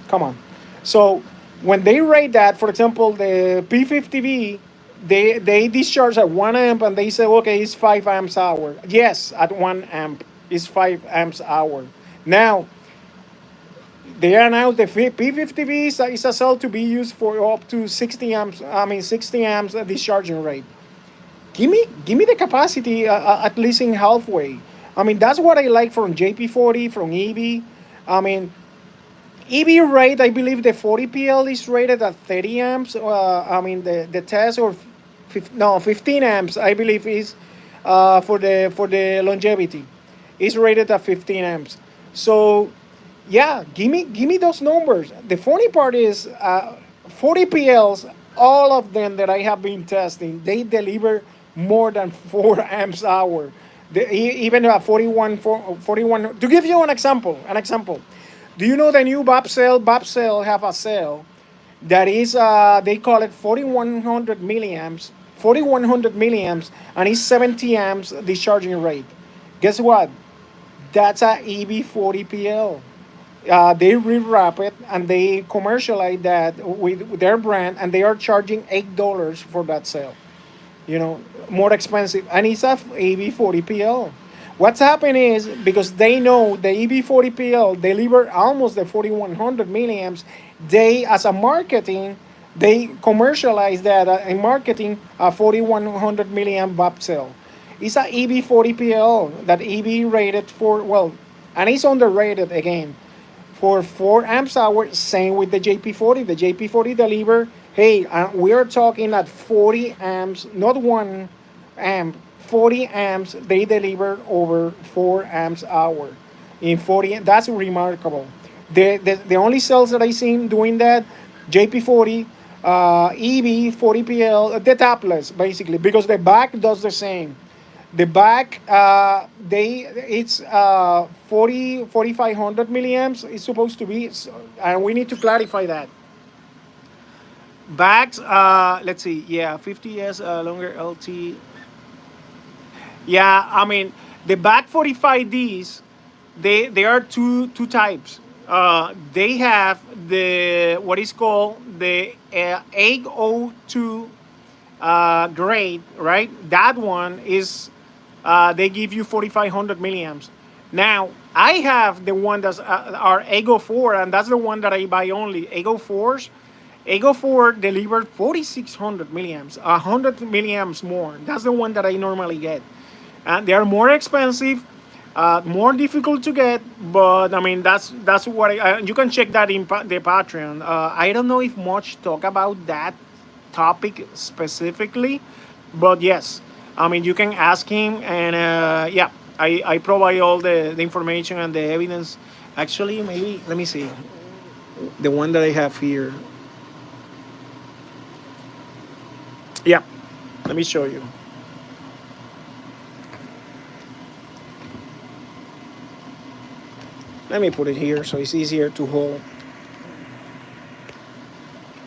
Come on. So when they rate that, for example, the P50V, they discharge at 1 amp and they say, okay, it's 5 amps hour. Yes, at 1 amp, it's 5 amps hour. Now, they announced the P50V is a cell to be used for up to 60 amps. I mean, 60 amps discharging rate. Give me the capacity at least in halfway. I mean, that's what I like from JP40, from EV. I mean, EV rate, I believe the 40PL is rated at 30 amps. I mean, the test or 15 amps, I believe is for the longevity. Is rated at 15 amps. So, yeah, give me those numbers. The funny part is 40PLs, all of them that I have been testing, they deliver more than 4 amps hour. Even 41. To give you an example, do you know the new Bobcell? Bobcell have a cell that is they call it 4100 milliamps, 4100 milliamps, and it's 70 amps discharging rate. Guess what? That's a EB40PL. They rewrap it and they commercialize that with their brand, and they are charging $8 for that sale. More expensive, and it's a EB40PL. What's happening is because they know the EB40PL deliver almost the 4100 milliamps, they as a marketing they commercialize that in marketing a 4100 milliamp BAP cell. It's a EB40PL that EB rated for, well, and it's underrated again for 4 amps hour. Same with the JP40. The JP40 deliver, hey, we are talking at 40 amps, not 1 amp, 40 amps. They deliver over 4 amps hour in 40. That's remarkable. The only cells that I seen doing that, JP40, EV, 40PL, the tapless basically, because the back does the same. The back, it's 4500 milliamps. It's supposed to be, and we need to clarify that. Backs, let's see, yeah, 50s, longer LT. Yeah, I mean, the back 45Ds, they are two types. They have the what is called the 802 grade, right? That one is they give you 4500 milliamps. Now I have the one that's our Ego 4, and that's the one that I buy only. Ego 4 delivered 4600 milliamps, 100 milliamps more. That's the one that I normally get, and they are more expensive, more difficult to get. But I mean, that's what you can check that in the Patreon. I don't know if much talk about that topic specifically, but yes, I mean, you can ask him, and yeah, I provide all the information and the evidence. Actually, maybe let me see the one that I have here. Yeah, let me show you. Let me put it here so it's easier to hold.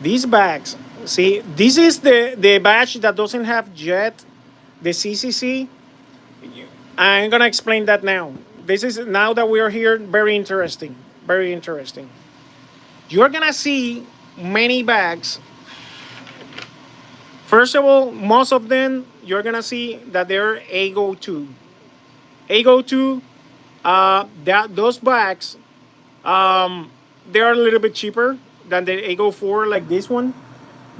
These bags, see, this is the batch that doesn't have yet the CCC. I'm gonna explain that now. This is, now that we are here, very interesting. Very interesting. You're gonna see many bags. First of all, most of them, you're gonna see that they're Ago 2. Ago 2, those bags, they are a little bit cheaper than the Ago 4, like this one.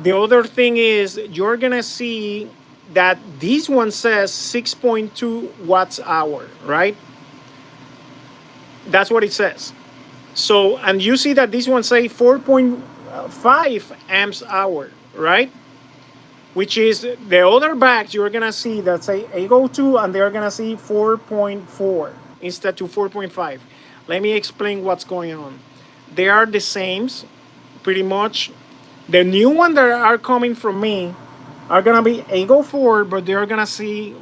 The other thing is you're gonna see that this one says 6.2 watts hour, right? That's what it says. So, and you see that this one say 4.5 amps hour, right? Which is the other bags you're gonna see that say Ego 2, and they're gonna see 4.4 instead to 4.5. Let me explain what's going on. They are the same, pretty much. The new one that are coming from me are gonna be Ego 4, but they're gonna say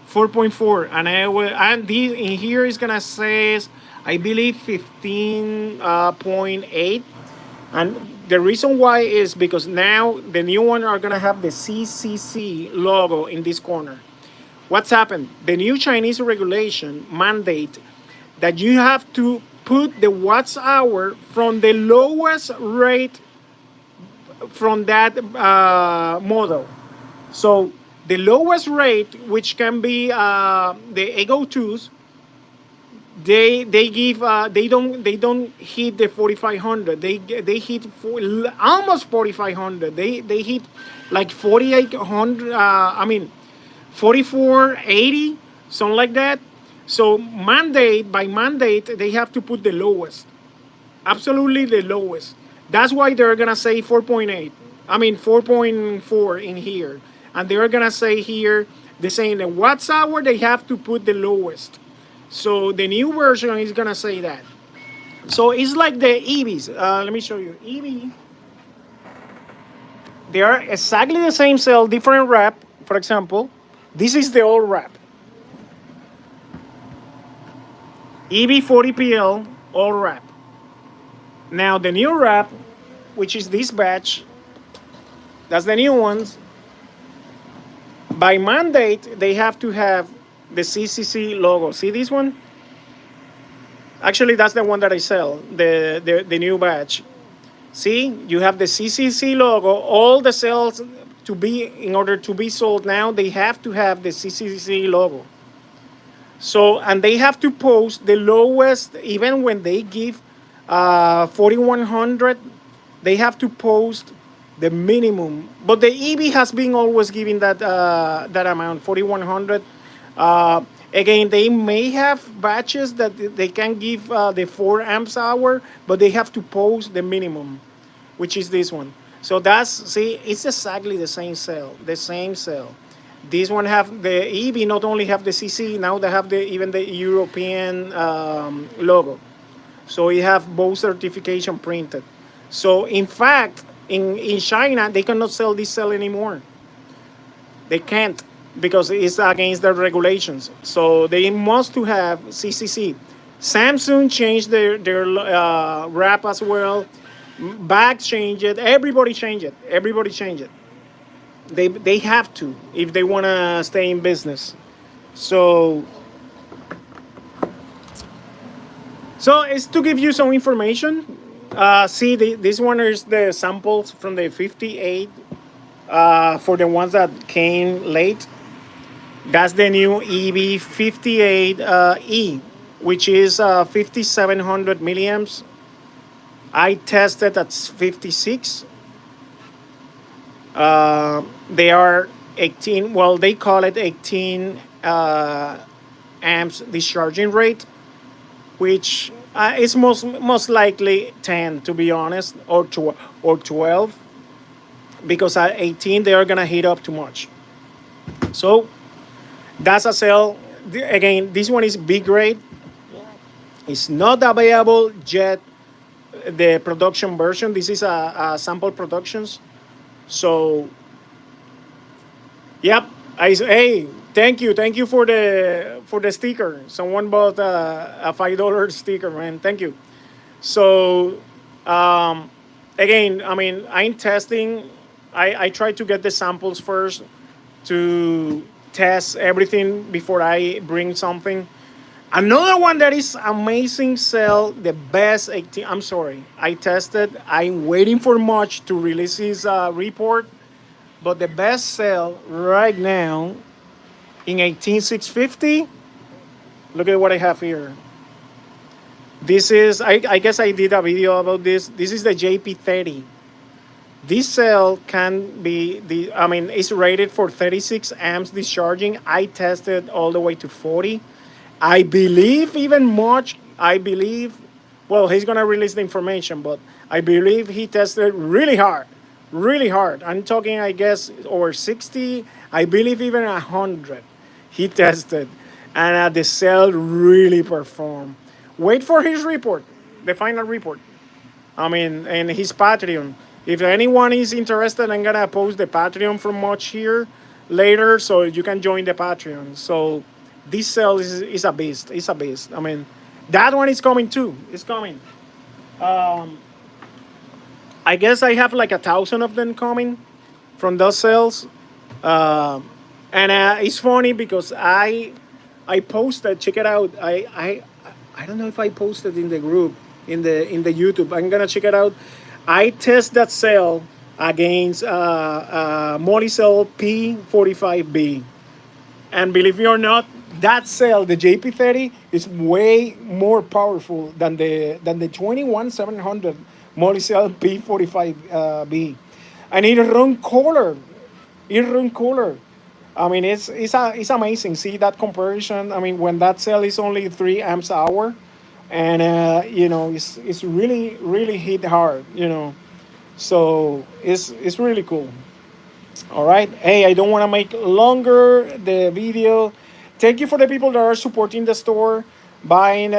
4.4, and in here is gonna say, I believe 15.8. And the reason why is because now the new one are gonna have the CCC logo in this corner. What's happened? The new Chinese regulation mandate that you have to put the watts hour from the lowest rate from that model. So the lowest rate, which can be the Ego 2s, they don't hit the 4500. They hit almost 4500. They hit like 4800. I mean 4480, something like that. So by mandate, they have to put the lowest, absolutely the lowest. That's why they're gonna say 4.8. I mean 4.4 in here, and they're gonna say here they're saying the watts hour they have to put the lowest. So the new version is gonna say that. So it's like the EVs. Let me show you EV. They are exactly the same cell, different wrap. For example, this is the old wrap. EV40PL old wrap. Now the new wrap, which is this batch, that's the new ones. By mandate, they have to have the CCC logo. See this one? Actually, that's the one that I sell, the new batch. See, you have the CCC logo. All the cells in order to be sold now, they have to have the CCC logo. So, and they have to post the lowest, even when they give 4100, they have to post the minimum. But the EV has been always giving that amount, 4100. Again, they may have batches that they can give the 4 amps hour, but they have to post the minimum, which is this one. So it's exactly the same cell, This one have the EV not only have the CC, now they have even the European logo. So you have both certification printed. So in fact, in China, they cannot sell this cell anymore. They can't, because it's against the regulations. So they must to have CCC. Samsung changed their wrap as well. Bags changed it. Everybody changed it. They have to if they want to stay in business. So it's to give you some information. See, this one is the samples from the 58 for the ones that came late. That's the new EV58E, which is 5700 milliamps. I tested at 56. They are 18, well, they call it 18 amps discharging rate, which is most likely 10, to be honest, or 12, because at 18 they are gonna heat up too much. So that's a cell. Again, this one is B grade. It's not available yet, the production version. This is a sample productions. So yep, hey, thank you for the sticker. Someone bought a $5 sticker, man. Thank you. So again, I mean, I'm testing. I try to get the samples first to test everything before I bring something. Another one that is amazing cell, the best 18. I'm sorry, I tested. I'm waiting for Much to release his report, but the best cell right now in 18650. Look at what I have here. This is, I guess I did a video about this. This is the JP30. This cell can be it's rated for 36 amps discharging. I tested all the way to 40. I believe even Much, well, he's gonna release the information, but I believe he tested really hard. I'm talking, I guess, over 60, I believe even 100 he tested, and the cell really performed. Wait for his report, the final report. I mean, and his Patreon. If anyone is interested, I'm gonna post the Patreon from much here later, so you can join the Patreon. So this cell is a beast. It's a beast. I mean, that one is coming too. It's coming. I guess I have like 1,000 of them coming from those cells. And it's funny because I posted. Check it out. I don't know if I posted in the group in the YouTube. I'm gonna check it out. I test that cell against Molicel P45B, and believe it or not, that cell, the JP30, is way more powerful than the 21700 Molicel P45B, and it run color. It run color. I mean, it's amazing. See that comparison. I mean, when that cell is only 3 amps hour, and it's really hit hard. So it's really cool. All right. Hey, I don't want to make longer the video. Thank you for the people that are supporting the store, buying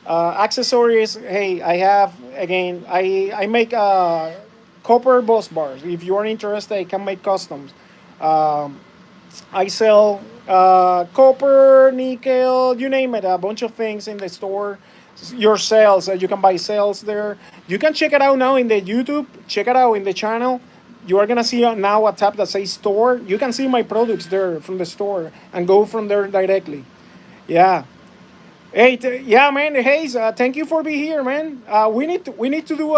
accessories. Hey, I have again. I make copper bus bars. If you are interested, I can make customs. Um, I sell copper, nickel, you name it, a bunch of things in the store. Your sales, you can buy sales there. You can check it out now in the YouTube. Check it out in the channel. You are gonna see now a tab that says store. You can see my products there from the store and go from there directly. Yeah. Hey, yeah, man. Hey, thank you for being here, man. We need to do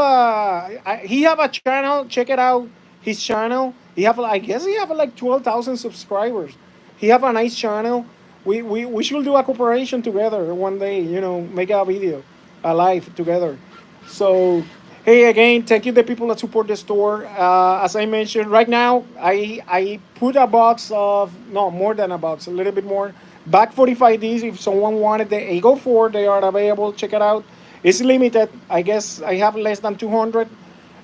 he have a channel. Check it out. His channel. He have I guess he have like 12,000 subscribers. He have a nice channel. We should do a cooperation together one day. Make a video, a live together. So hey, again, thank you the people that support the store. As I mentioned, right now I put a box of no more than a box, a little bit more. Back 45Ds. If someone wanted the Ego 4, they are available. Check it out. It's limited. I guess I have less than 200.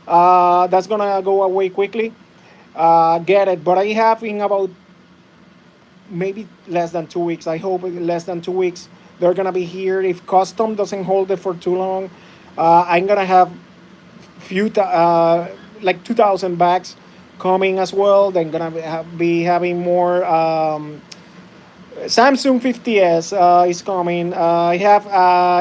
That's gonna go away quickly. Get it. But I have in about maybe less than 2 weeks. I hope in less than 2 weeks they're gonna be here. If custom doesn't hold it for too long, I'm gonna have like 2,000 bags coming as well. Then gonna be having more. Samsung 50s is coming. I have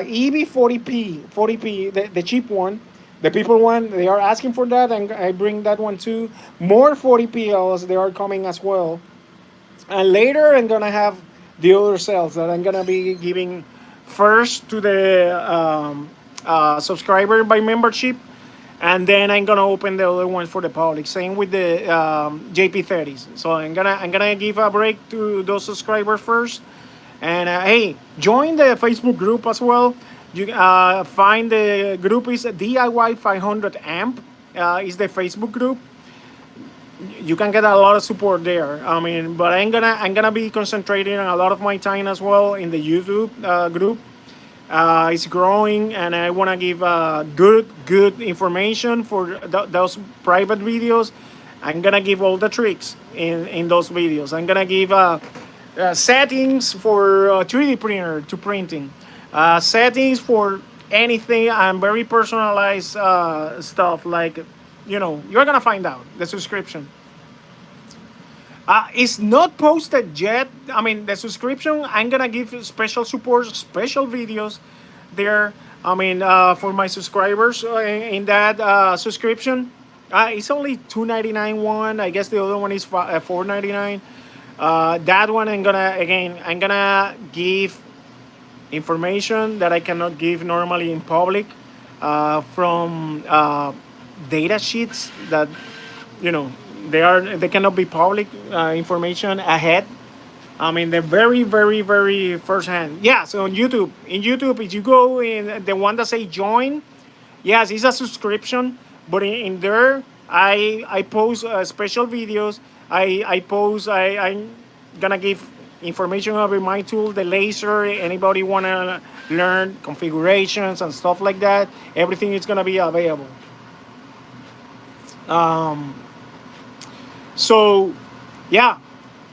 EV40P, the cheap one, the people one. They are asking for that, and I bring that one too. More 40PLs, they are coming as well. And later, I'm gonna have the other cells that I'm gonna be giving first to the subscriber by membership, and then I'm gonna open the other ones for the public. Same with the JP30s. So I'm gonna give a break to those subscribers first, and hey, join the Facebook group as well. You find the group is DIY500AMP. Is the Facebook group. You can get a lot of support there. I mean, but I'm gonna be concentrating on a lot of my time as well in the YouTube group. It's growing, and I want to give good information for those private videos. I'm gonna give all the tricks in those videos. I'm gonna give settings for 3D printer to printing, settings for anything. I'm very personalized stuff like you're gonna find out the subscription. It's not posted yet. I mean, the subscription, I'm gonna give special support, special videos there. I mean, for my subscribers in that subscription. It's only $2.99 one. I guess the other one is $4.99. That one, I'm gonna give information that I cannot give normally in public from data sheets that you know they cannot be public information ahead. I mean, they're very, very, very first hand. Yeah, so on YouTube, if you go in the one that say join, yes, it's a subscription, but in there, I post special videos. I'm gonna give information about my tool, the laser. Anybody wanna learn configurations and stuff like that? Everything is gonna be available. Um, so, yeah.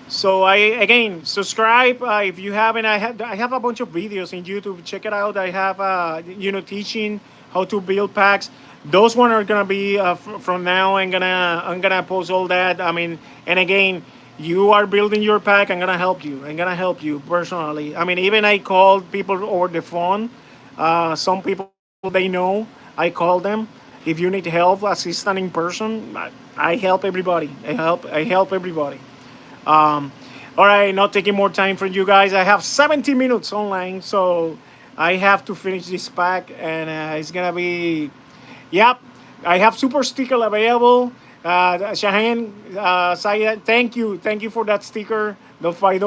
So I again subscribe if you haven't. I have a bunch of videos in YouTube. Check it out. I have teaching how to build packs. Those one are gonna be from now. I'm gonna post all that. I mean, and again, you are building your pack. I'm gonna help you personally. I mean, even I called people over the phone. Some people they know. I call them. If you need help, assistant in person, I help everybody. I help everybody. Um, all right, not taking more time from you guys. I have 70 minutes online, so I have to finish this pack, and it's gonna be. Yep, I have super sticker available. Shahan, Sayed, thank you for that sticker, the $5.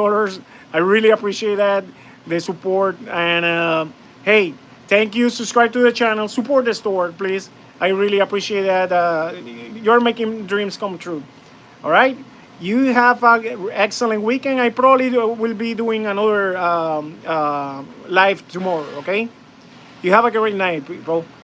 I really appreciate that, the support, and hey, thank you. Subscribe to the channel, support the store, please. I really appreciate that. You're making dreams come true. All right. You have an excellent weekend. I probably will be doing another live tomorrow. Okay. You have a great night, people.